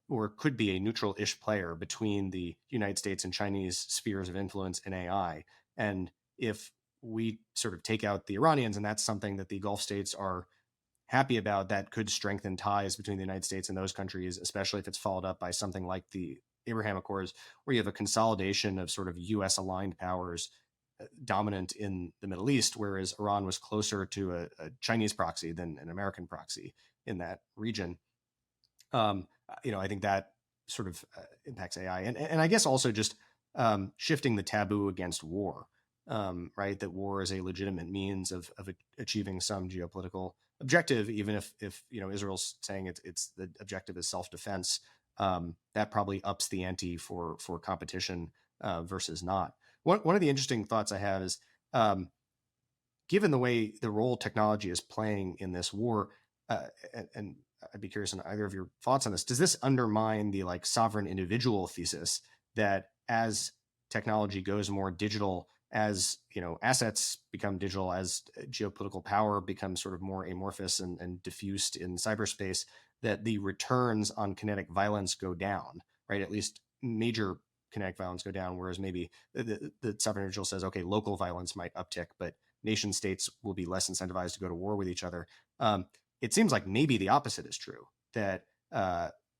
or could be a neutral-ish player between the United States and Chinese spheres of influence in AI. And if we sort of take out the Iranians, and that's something that the Gulf states are happy about, that could strengthen ties between the United States and those countries, especially if it's followed up by something like the Abraham Accords, where you have a consolidation of sort of US-aligned powers dominant in the Middle East, whereas Iran was closer to a Chinese proxy than an American proxy in that region. I think that sort of impacts AI, and I guess also just shifting the taboo against war, right? That war is a legitimate means of achieving some geopolitical objective, even if Israel's saying it's the objective is self-defense. That probably ups the ante for competition versus not. One of the interesting thoughts I have is, given the way the role technology is playing in this war, and I'd be curious on either of your thoughts on this, does this undermine the sovereign individual thesis that as technology goes more digital, as assets become digital, as geopolitical power becomes sort of more amorphous and diffused in cyberspace, that the returns on kinetic violence go down, right? At least major kinetic violence go down, whereas maybe the sovereign individual says, okay, local violence might uptick, but nation states will be less incentivized to go to war with each other. It seems like maybe the opposite is true, that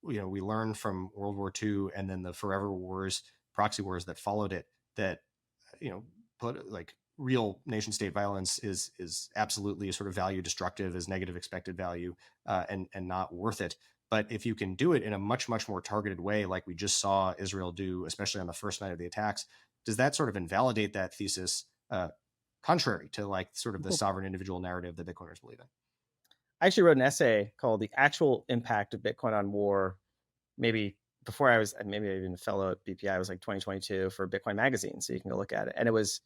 we learned from World War II and then the forever wars, proxy wars that followed it, that real nation state violence is absolutely sort of value destructive, as negative expected value, and not worth it. But if you can do it in a much, much more targeted way, like we just saw Israel do, especially on the first night of the attacks, does that sort of invalidate that thesis, contrary to sort of the sovereign individual narrative that Bitcoiners believe in? I actually wrote an essay called "The Actual Impact of Bitcoin on War," maybe before I was, maybe even a fellow at BPI, was 2022 for Bitcoin Magazine, so you can go look at it. And it was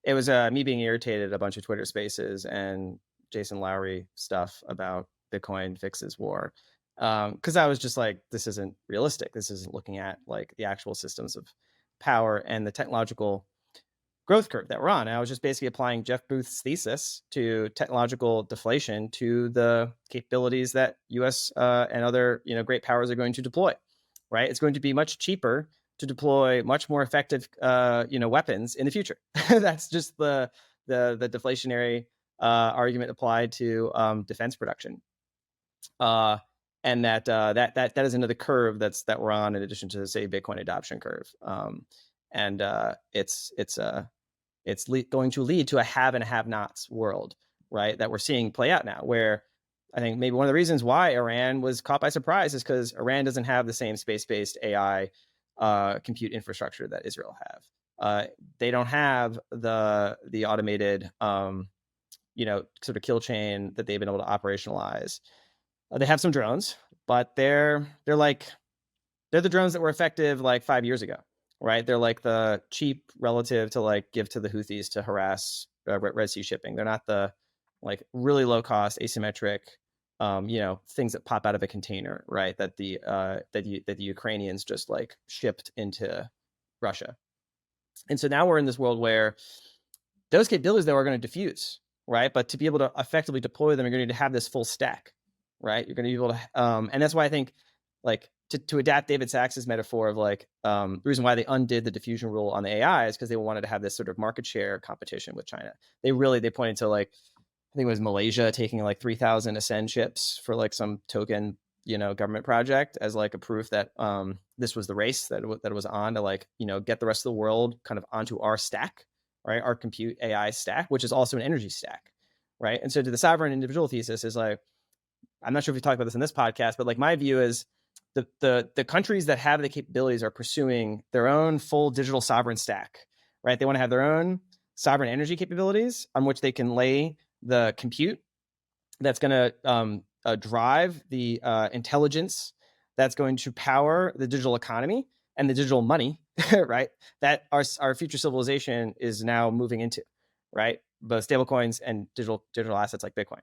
me being irritated at a bunch of Twitter Spaces and Jason Lowry stuff about Bitcoin fixes war, because I was just like, this isn't realistic. This isn't looking at the actual systems of power and the technological growth curve that we're on. And I was just basically applying Jeff Booth's thesis to technological deflation to the capabilities that U.S. And other great powers are going to deploy. Right, it's going to be much cheaper to deploy much more effective weapons in the future. That's just the deflationary argument applied to defense production, and that is another curve that we're on, in addition to, say, Bitcoin adoption curve. It's going to lead to a have and have-nots world, right? That we're seeing play out now, where I think maybe one of the reasons why Iran was caught by surprise is because Iran doesn't have the same space-based AI compute infrastructure that Israel have. They don't have the automated, sort of kill chain that they've been able to operationalize. They have some drones, but they're the drones that were effective 5 years ago, right? They're the cheap relative to give to the Houthis to harass Red Sea shipping. They're not the really low cost asymmetric things that pop out of a container, right? That the Ukrainians just shipped into Russia. And so now we're in this world where those capabilities though are going to diffuse, right? But to be able to effectively deploy them, you're going to need to have this full stack, right? You're going to be able to, and that's why I think to adapt David Sachs's metaphor of like the reason why they undid the diffusion rule on the AI is because they wanted to have this sort of market share competition with China. They pointed to like, I think it was Malaysia taking like 3,000 Ascend chips for like some token, government project as like a proof that this was the race that it was on to like, get the rest of the world kind of onto our stack, right? Our compute AI stack, which is also an energy stack, right? And so to the sovereign individual thesis is like, I'm not sure if we talked about this in this podcast, but like my view is the countries that have the capabilities are pursuing their own full digital sovereign stack, right? They want to have their own sovereign energy capabilities on which they can lay the compute that's going to drive the intelligence that's going to power the digital economy and the digital money, right? That our future civilization is now moving into, right? Both stablecoins and digital assets like Bitcoin,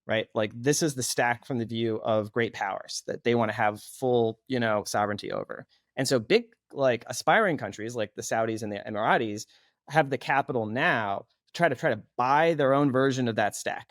right? Like this is the stack from the view of great powers that they want to have full, sovereignty over. And so big, like aspiring countries like the Saudis and the Emiratis have the capital now to try to buy their own version of that stack,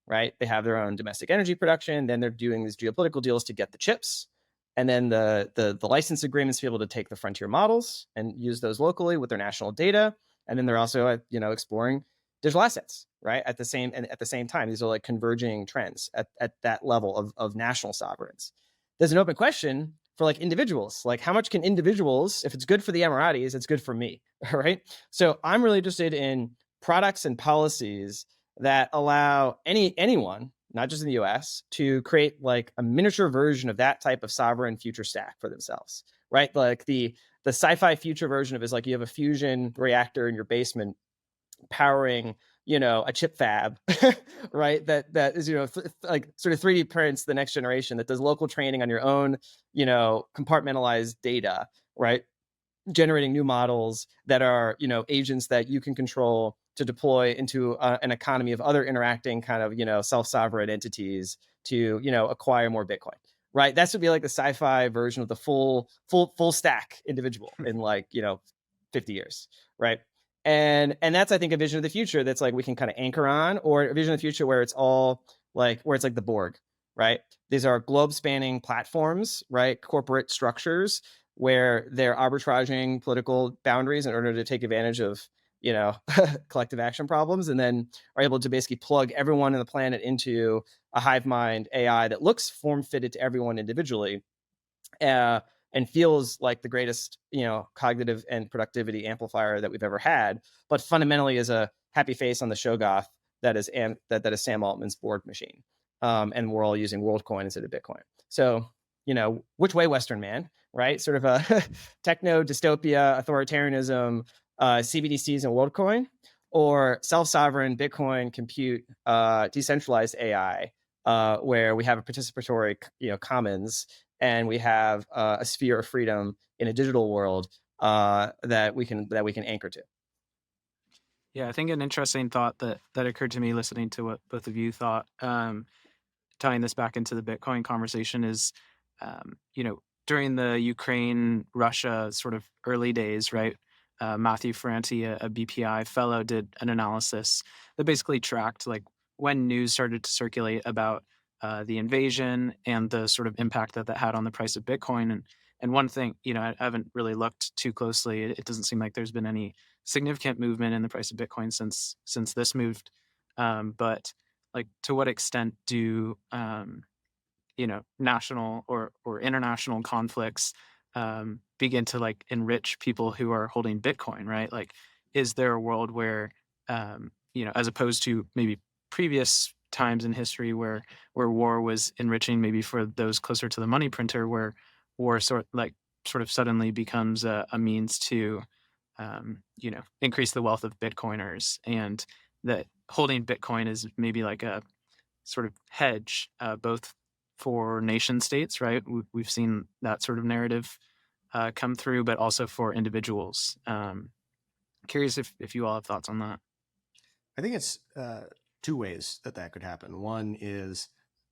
right? They have their own domestic energy production. Then they're doing these geopolitical deals to get the chips. And then the license agreements to be able to take the frontier models and use those locally with their national data. And then they're also, exploring digital assets, right? At the same time, these are like converging trends at that level of national sovereigns. There's an open question for like individuals, like how much can individuals, if it's good for the Emiratis, it's good for me, right? So I'm really interested in products and policies that allow anyone, not just in the US, to create like a miniature version of that type of sovereign future stack for themselves, right? Like the sci-fi future version of it is like you have a fusion reactor in your basement powering, a chip fab, right? That is, like sort of 3D prints the next generation that does local training on your own, compartmentalized data, right? Generating new models that are, agents that you can control to deploy into an economy of other interacting kind of, self-sovereign entities to, acquire more Bitcoin, right? That should be like the sci-fi version of the full stack individual in like, 50 years, right? And that's, I think, a vision of the future that's like we can kind of anchor on, or a vision of the future where it's all like, where it's like the Borg, right? These are globe spanning platforms, right? Corporate structures where they're arbitraging political boundaries in order to take advantage of, collective action problems, and then are able to basically plug everyone on the planet into a hive mind AI that looks form fitted to everyone individually. And feels like the greatest, cognitive and productivity amplifier that we've ever had, but fundamentally is a happy face on the Shogoth that is Sam Altman's Borg machine. And we're all using WorldCoin instead of Bitcoin. So, which way, Western man, right? Sort of a techno dystopia, authoritarianism, CBDCs and WorldCoin, or self-sovereign Bitcoin compute, decentralized AI, where we have a participatory, commons, and we have a sphere of freedom in a digital world that we can anchor to. Yeah, I think an interesting thought that occurred to me listening to what both of you thought, tying this back into the Bitcoin conversation is, during the Ukraine-Russia sort of early days, right? Matthew Ferranti, a BPI fellow, did an analysis that basically tracked like when news started to circulate about the invasion and the sort of impact that had on the price of Bitcoin. And one thing, I haven't really looked too closely. It doesn't seem like there's been any significant movement in the price of Bitcoin since this moved. But like, to what extent do national or international conflicts begin to like enrich people who are holding Bitcoin, right? Like, is there a world where as opposed to maybe previous times in history where war was enriching maybe for those closer to the money printer, where war sort of suddenly becomes a means to increase the wealth of Bitcoiners, and that holding Bitcoin is maybe like a sort of hedge, both for nation states, right? We've seen that sort of narrative come through, but also for individuals. Curious if you all have thoughts on that. I think it's two ways that could happen. One is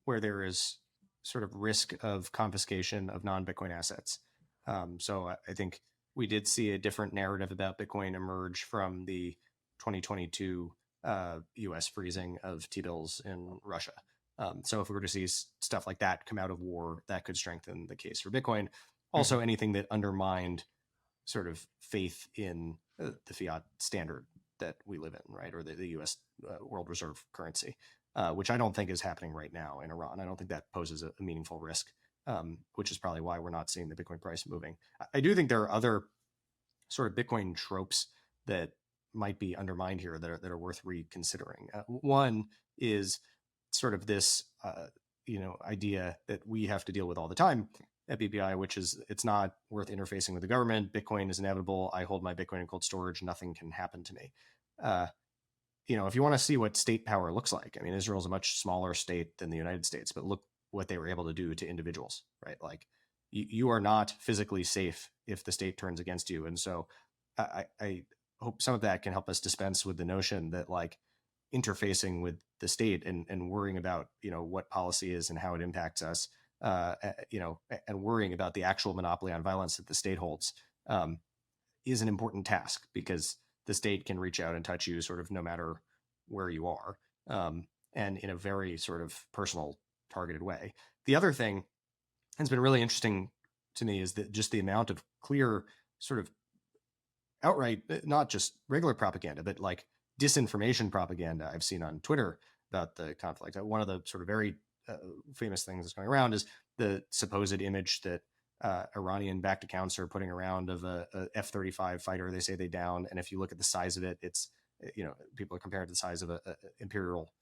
where there is sort of risk of confiscation of non-Bitcoin assets. So I think we did see a different narrative about Bitcoin emerge from the 2022 U.S. freezing of T-bills in Russia. So if we were to see stuff like that come out of war, that could strengthen the case for Bitcoin. Also, anything that undermined sort of faith in the fiat standard that we live in, right? Or the US world reserve currency, which I don't think is happening right now in Iran. I don't think that poses a meaningful risk, which is probably why we're not seeing the Bitcoin price moving. I do think there are other sort of Bitcoin tropes that might be undermined here that are worth reconsidering. One is sort of this, idea that we have to deal with all the time at BPI, which is it's not worth interfacing with the government. Bitcoin is inevitable. I hold my Bitcoin in cold storage. Nothing can happen to me. If you want to see what state power looks like, I mean, Israel is a much smaller state than the United States, but look what they were able to do to individuals, right? Like you are not physically safe if the state turns against you. And so I hope some of that can help us dispense with the notion that like interfacing with the state and worrying about, what policy is and how it impacts us, and worrying about the actual monopoly on violence that the state holds, is an important task because the state can reach out and touch you sort of no matter where you are, and in a very sort of personal, targeted way. The other thing that's been really interesting to me is that just the amount of clear sort of outright, not just regular propaganda, but like disinformation propaganda I've seen on Twitter about the conflict. One of the sort of very famous things that's going around is the supposed image that Iranian-backed accounts are putting around of a F-35 fighter. They say they down, and if you look at the size of it, it's people are comparing it to the size of a Imperial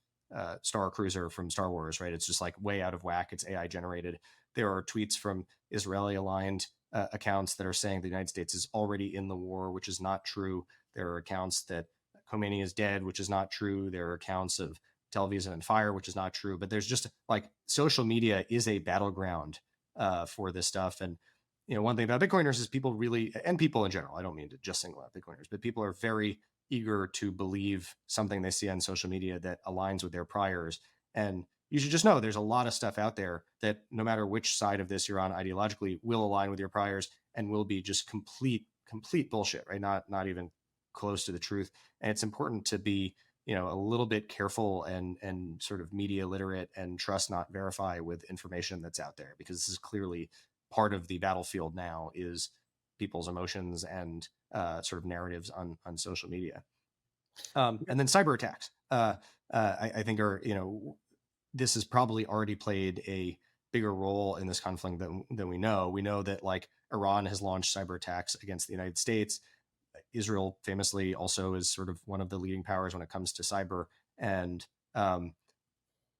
Star Cruiser from Star Wars, right? It's just like way out of whack. It's AI generated. There are tweets from Israeli-aligned accounts that are saying the United States is already in the war, which is not true. There are accounts that Khomeini is dead, which is not true. There are accounts of Tel Aviv on fire, which is not true. But there's just like social media is a battleground for this stuff. And one thing about Bitcoiners is people really, and people in general, I don't mean to just single out Bitcoiners, but people are very eager to believe something they see on social media that aligns with their priors. And you should just know there's a lot of stuff out there that no matter which side of this you're on ideologically will align with your priors and will be just complete bullshit, right? Not even close to the truth. And it's important to be, a little bit careful and sort of media literate and trust, not verify with information that's out there, because this is clearly part of the battlefield now is people's emotions and sort of narratives on social media. And then cyber attacks, I think are, this has probably already played a bigger role in this conflict than we know. We know that like Iran has launched cyber attacks against the United States. Israel famously also is sort of one of the leading powers when it comes to cyber. And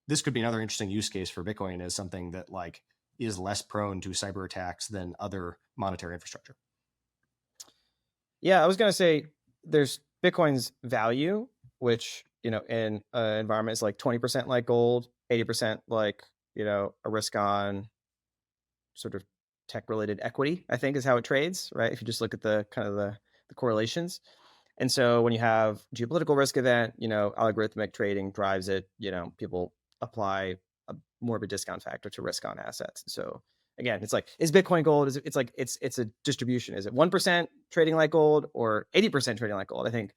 this could be another interesting use case for Bitcoin as something that like is less prone to cyber attacks than other monetary infrastructure. Yeah, I was going to say there's Bitcoin's value, which, in an environment is like 20% like gold, 80% like, a risk on sort of tech related equity, I think is how it trades, right? If you just look at the kind of the correlations. And so when you have geopolitical risk event, algorithmic trading drives it, people apply more of a discount factor to risk on assets. So again, it's like, is Bitcoin gold? It's a distribution. Is it 1% trading like gold or 80% trading like gold? I think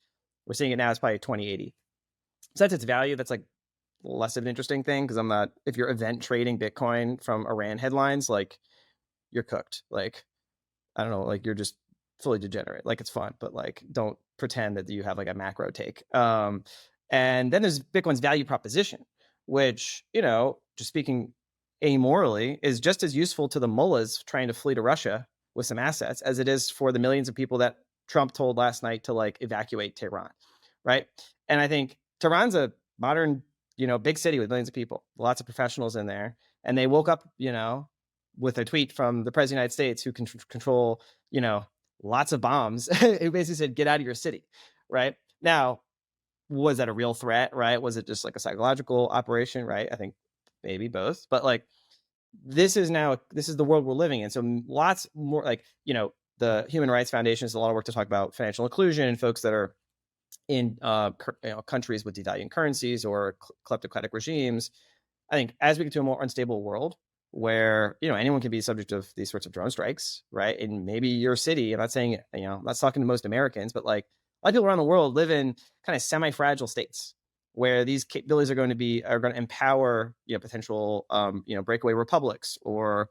we're seeing it now. It's probably 20-80. So that's its value. That's like less of an interesting thing because if you're event trading Bitcoin from Iran headlines, like you're cooked. Like, I don't know, like you're just fully degenerate. Like it's fun, but like don't pretend that you have like a macro take. And then there's Bitcoin's value proposition, which, just speaking amorally, is just as useful to the mullahs trying to flee to Russia with some assets as it is for the millions of people that Trump told last night to like evacuate Tehran, right? And I think Tehran's a modern, big city with millions of people, lots of professionals in there, and they woke up, with a tweet from the president of the United States who can control, lots of bombs, who basically said, get out of your city, right? Now, was that a real threat, right? Was it just like a psychological operation, right? I think maybe both, but like, this is the world we're living in. So lots more like, the Human Rights Foundation has a lot of work to talk about financial inclusion and folks that are in countries with devaluing currencies or kleptocratic regimes. I think as we get to a more unstable world where, anyone can be subject of these sorts of drone strikes, right? And maybe your city, I'm not saying, I'm not talking to most Americans, but like a lot of people around the world live in kind of semi-fragile states. where these capabilities are going to empower potential breakaway republics or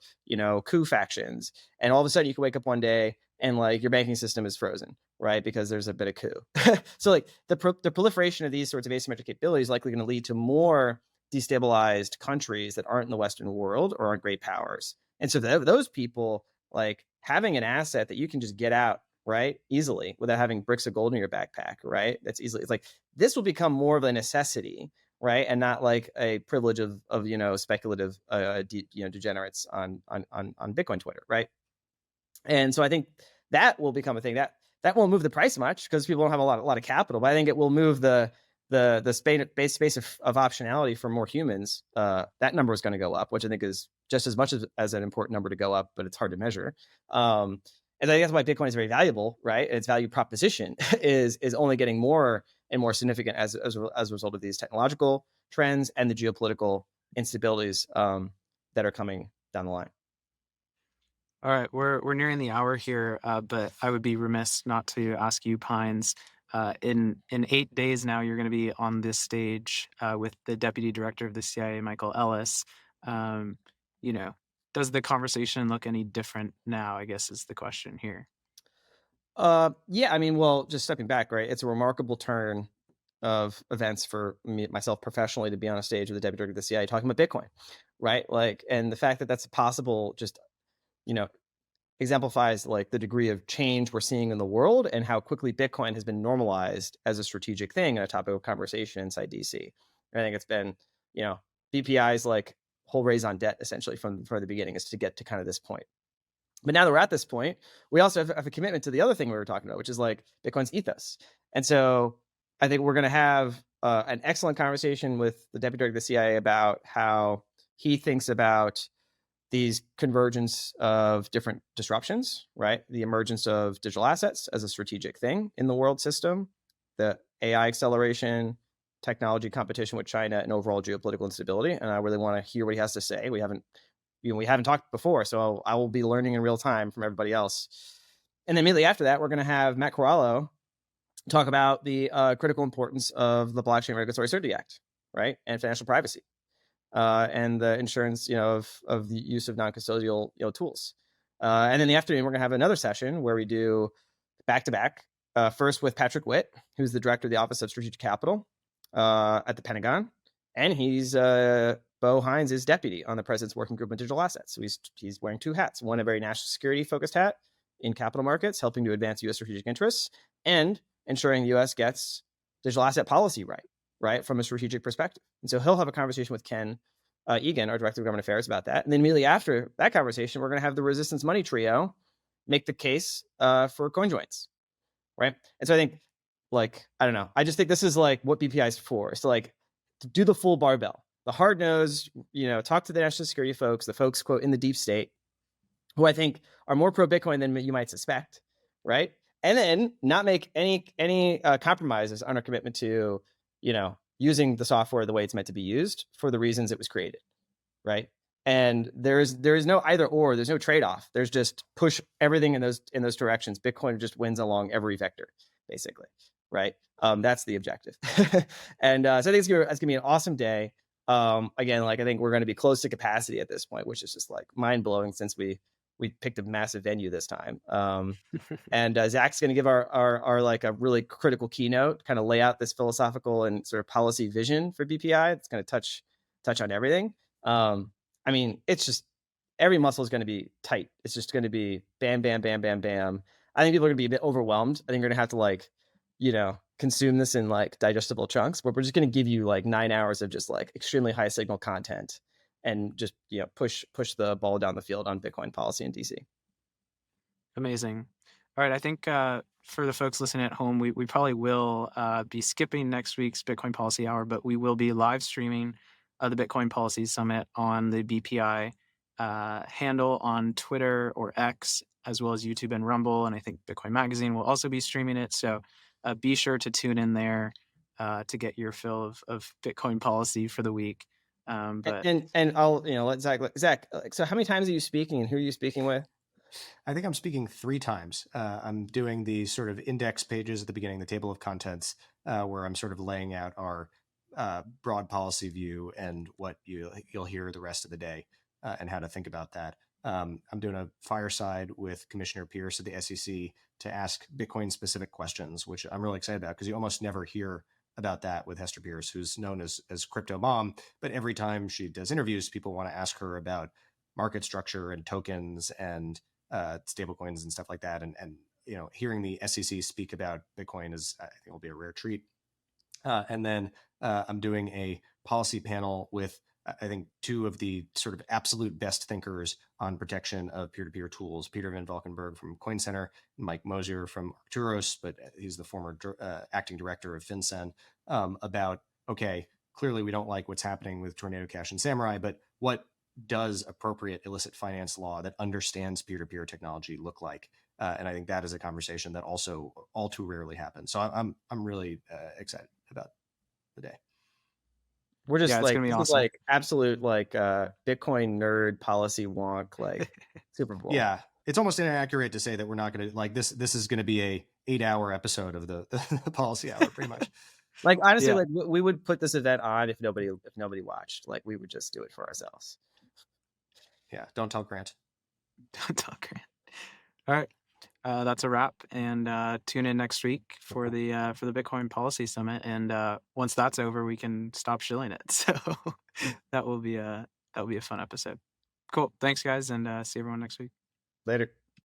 coup factions, and all of a sudden you can wake up one day and like your banking system is frozen, right, because there's a bit of coup. So like the proliferation of these sorts of asymmetric capabilities is likely going to lead to more destabilized countries that aren't in the Western world or aren't great powers. And so those people, like having an asset that you can just get out right easily without having bricks of gold in your backpack, right, that's easily, it's like this will become more of a necessity, right, and not like a privilege of speculative degenerates on Bitcoin Twitter, right? And so I think that will become a thing that won't move the price much because people don't have a lot of capital, but I think it will move the space of optionality for more humans. That number is going to go up, which I think is just as much as an important number to go up, but it's hard to measure. And I think that's why Bitcoin is very valuable, right? Its value proposition is only getting more and more significant as a result of these technological trends and the geopolitical instabilities that are coming down the line. All right, we're nearing the hour here, but I would be remiss not to ask you, Pines. In 8 days now, you're going to be on this stage with the Deputy Director of the CIA, Michael Ellis. Does the conversation look any different now, I guess is the question here. Yeah, I mean, well, just stepping back, right? It's a remarkable turn of events for myself professionally to be on a stage with the Deputy Director of the CIA talking about Bitcoin, right? Like, and the fact that that's possible just exemplifies like the degree of change we're seeing in the world and how quickly Bitcoin has been normalized as a strategic thing and a topic of conversation inside DC. I think it's been, BPI's like whole raison d'etre essentially from the beginning is to get to kind of this point. But now that we're at this point, we also have a commitment to the other thing we were talking about, which is like Bitcoin's ethos. And so I think we're going to have an excellent conversation with the Deputy Director of the CIA about how he thinks about these convergence of different disruptions, right? The emergence of digital assets as a strategic thing in the world system, the AI acceleration, technology competition with China, and overall geopolitical instability. And I really want to hear what he has to say. We haven't talked before, so I will be learning in real time from everybody else. And then immediately after that, we're going to have Matt Corallo talk about the critical importance of the Blockchain Regulatory Certainty Act, right? And financial privacy. And the insurance, of the use of non-custodial, tools. And in the afternoon, we're going to have another session where we do back-to-back, first with Patrick Witt, who's the director of the Office of Strategic Capital at the Pentagon. And he's Bo Hines is deputy on the president's working group on digital assets. So he's wearing two hats, one a very national security focused hat in capital markets, helping to advance U.S. strategic interests and ensuring the U.S. gets digital asset policy right, from a strategic perspective. And so he'll have a conversation with Ken Egan, our Director of Government Affairs, about that. And then immediately after that conversation, we're going to have the Resistance Money Trio make the case for CoinJoins, right? And so I think, like, I don't know. I just think this is like what BPI is for. So like to do the full barbell, the hard nosed, talk to the national security folks, the folks, quote, in the deep state, who I think are more pro Bitcoin than you might suspect, right? And then not make any compromises on our commitment to, using the software the way it's meant to be used for the reasons it was created, right? And there is no either or. There's no trade off. There's just push everything in those directions. Bitcoin just wins along every vector, basically, right? That's the objective. And so I think it's gonna be an awesome day. Again, like I think we're going to be close to capacity at this point, which is just like mind blowing since we picked a massive venue this time. And Zach's going to give our like a really critical keynote, kind of lay out this philosophical and sort of policy vision for BPI. It's going to touch on everything. I mean, it's just every muscle is going to be tight. It's just going to be bam, bam, bam, bam, bam. I think people are going to be a bit overwhelmed. I think we're going to have to like, consume this in like digestible chunks, but we're just going to give you like 9 hours of just like extremely high signal content and just, push the ball down the field on Bitcoin policy in DC. Amazing. All right. I think for the folks listening at home, we probably will be skipping next week's Bitcoin Policy Hour, but we will be live streaming the Bitcoin Policy Summit on the BPI handle on Twitter or X, as well as YouTube and Rumble. And I think Bitcoin Magazine will also be streaming it. So be sure to tune in there to get your fill of Bitcoin policy for the week. But and I'll let Zach. So how many times are you speaking, and who are you speaking with? I think I'm speaking 3 times. I'm doing the sort of index pages at the beginning, the table of contents, where I'm sort of laying out our broad policy view and what you'll hear the rest of the day and how to think about that. I'm doing a fireside with Commissioner Pierce at the SEC to ask Bitcoin specific questions, which I'm really excited about because you almost never hear about that with Hester Pierce, who's known as Crypto Mom. But every time she does interviews, people want to ask her about market structure and tokens and stablecoins and stuff like that. And hearing the SEC speak about Bitcoin is, I think, will be a rare treat. And then I'm doing a policy panel with, I think, two of the sort of absolute best thinkers on protection of peer-to-peer tools, Peter Van Valkenburg from Coin Center, Mike Mosier from Arcturus, but he's the former acting director of FinCEN, about, okay, clearly we don't like what's happening with Tornado Cash and Samurai, but what does appropriate illicit finance law that understands peer-to-peer technology look like? And I think that is a conversation that also all too rarely happens. So I'm really excited about the day. We're just it's like, gonna be this is awesome. like absolute like Bitcoin nerd policy wonk, like Super Bowl. Yeah, it's almost inaccurate to say that we're not going to like this. This is going to be a 8-hour episode of the policy hour, pretty much. Like honestly, Yeah. like we would put this event on if nobody watched. Like we would just do it for ourselves. Yeah, don't tell Grant. Don't tell Grant. All right. That's a wrap, and tune in next week for the Bitcoin Policy Summit. And once that's over, we can stop shilling it. So that will be a fun episode. Cool. Thanks, guys, and see everyone next week. Later.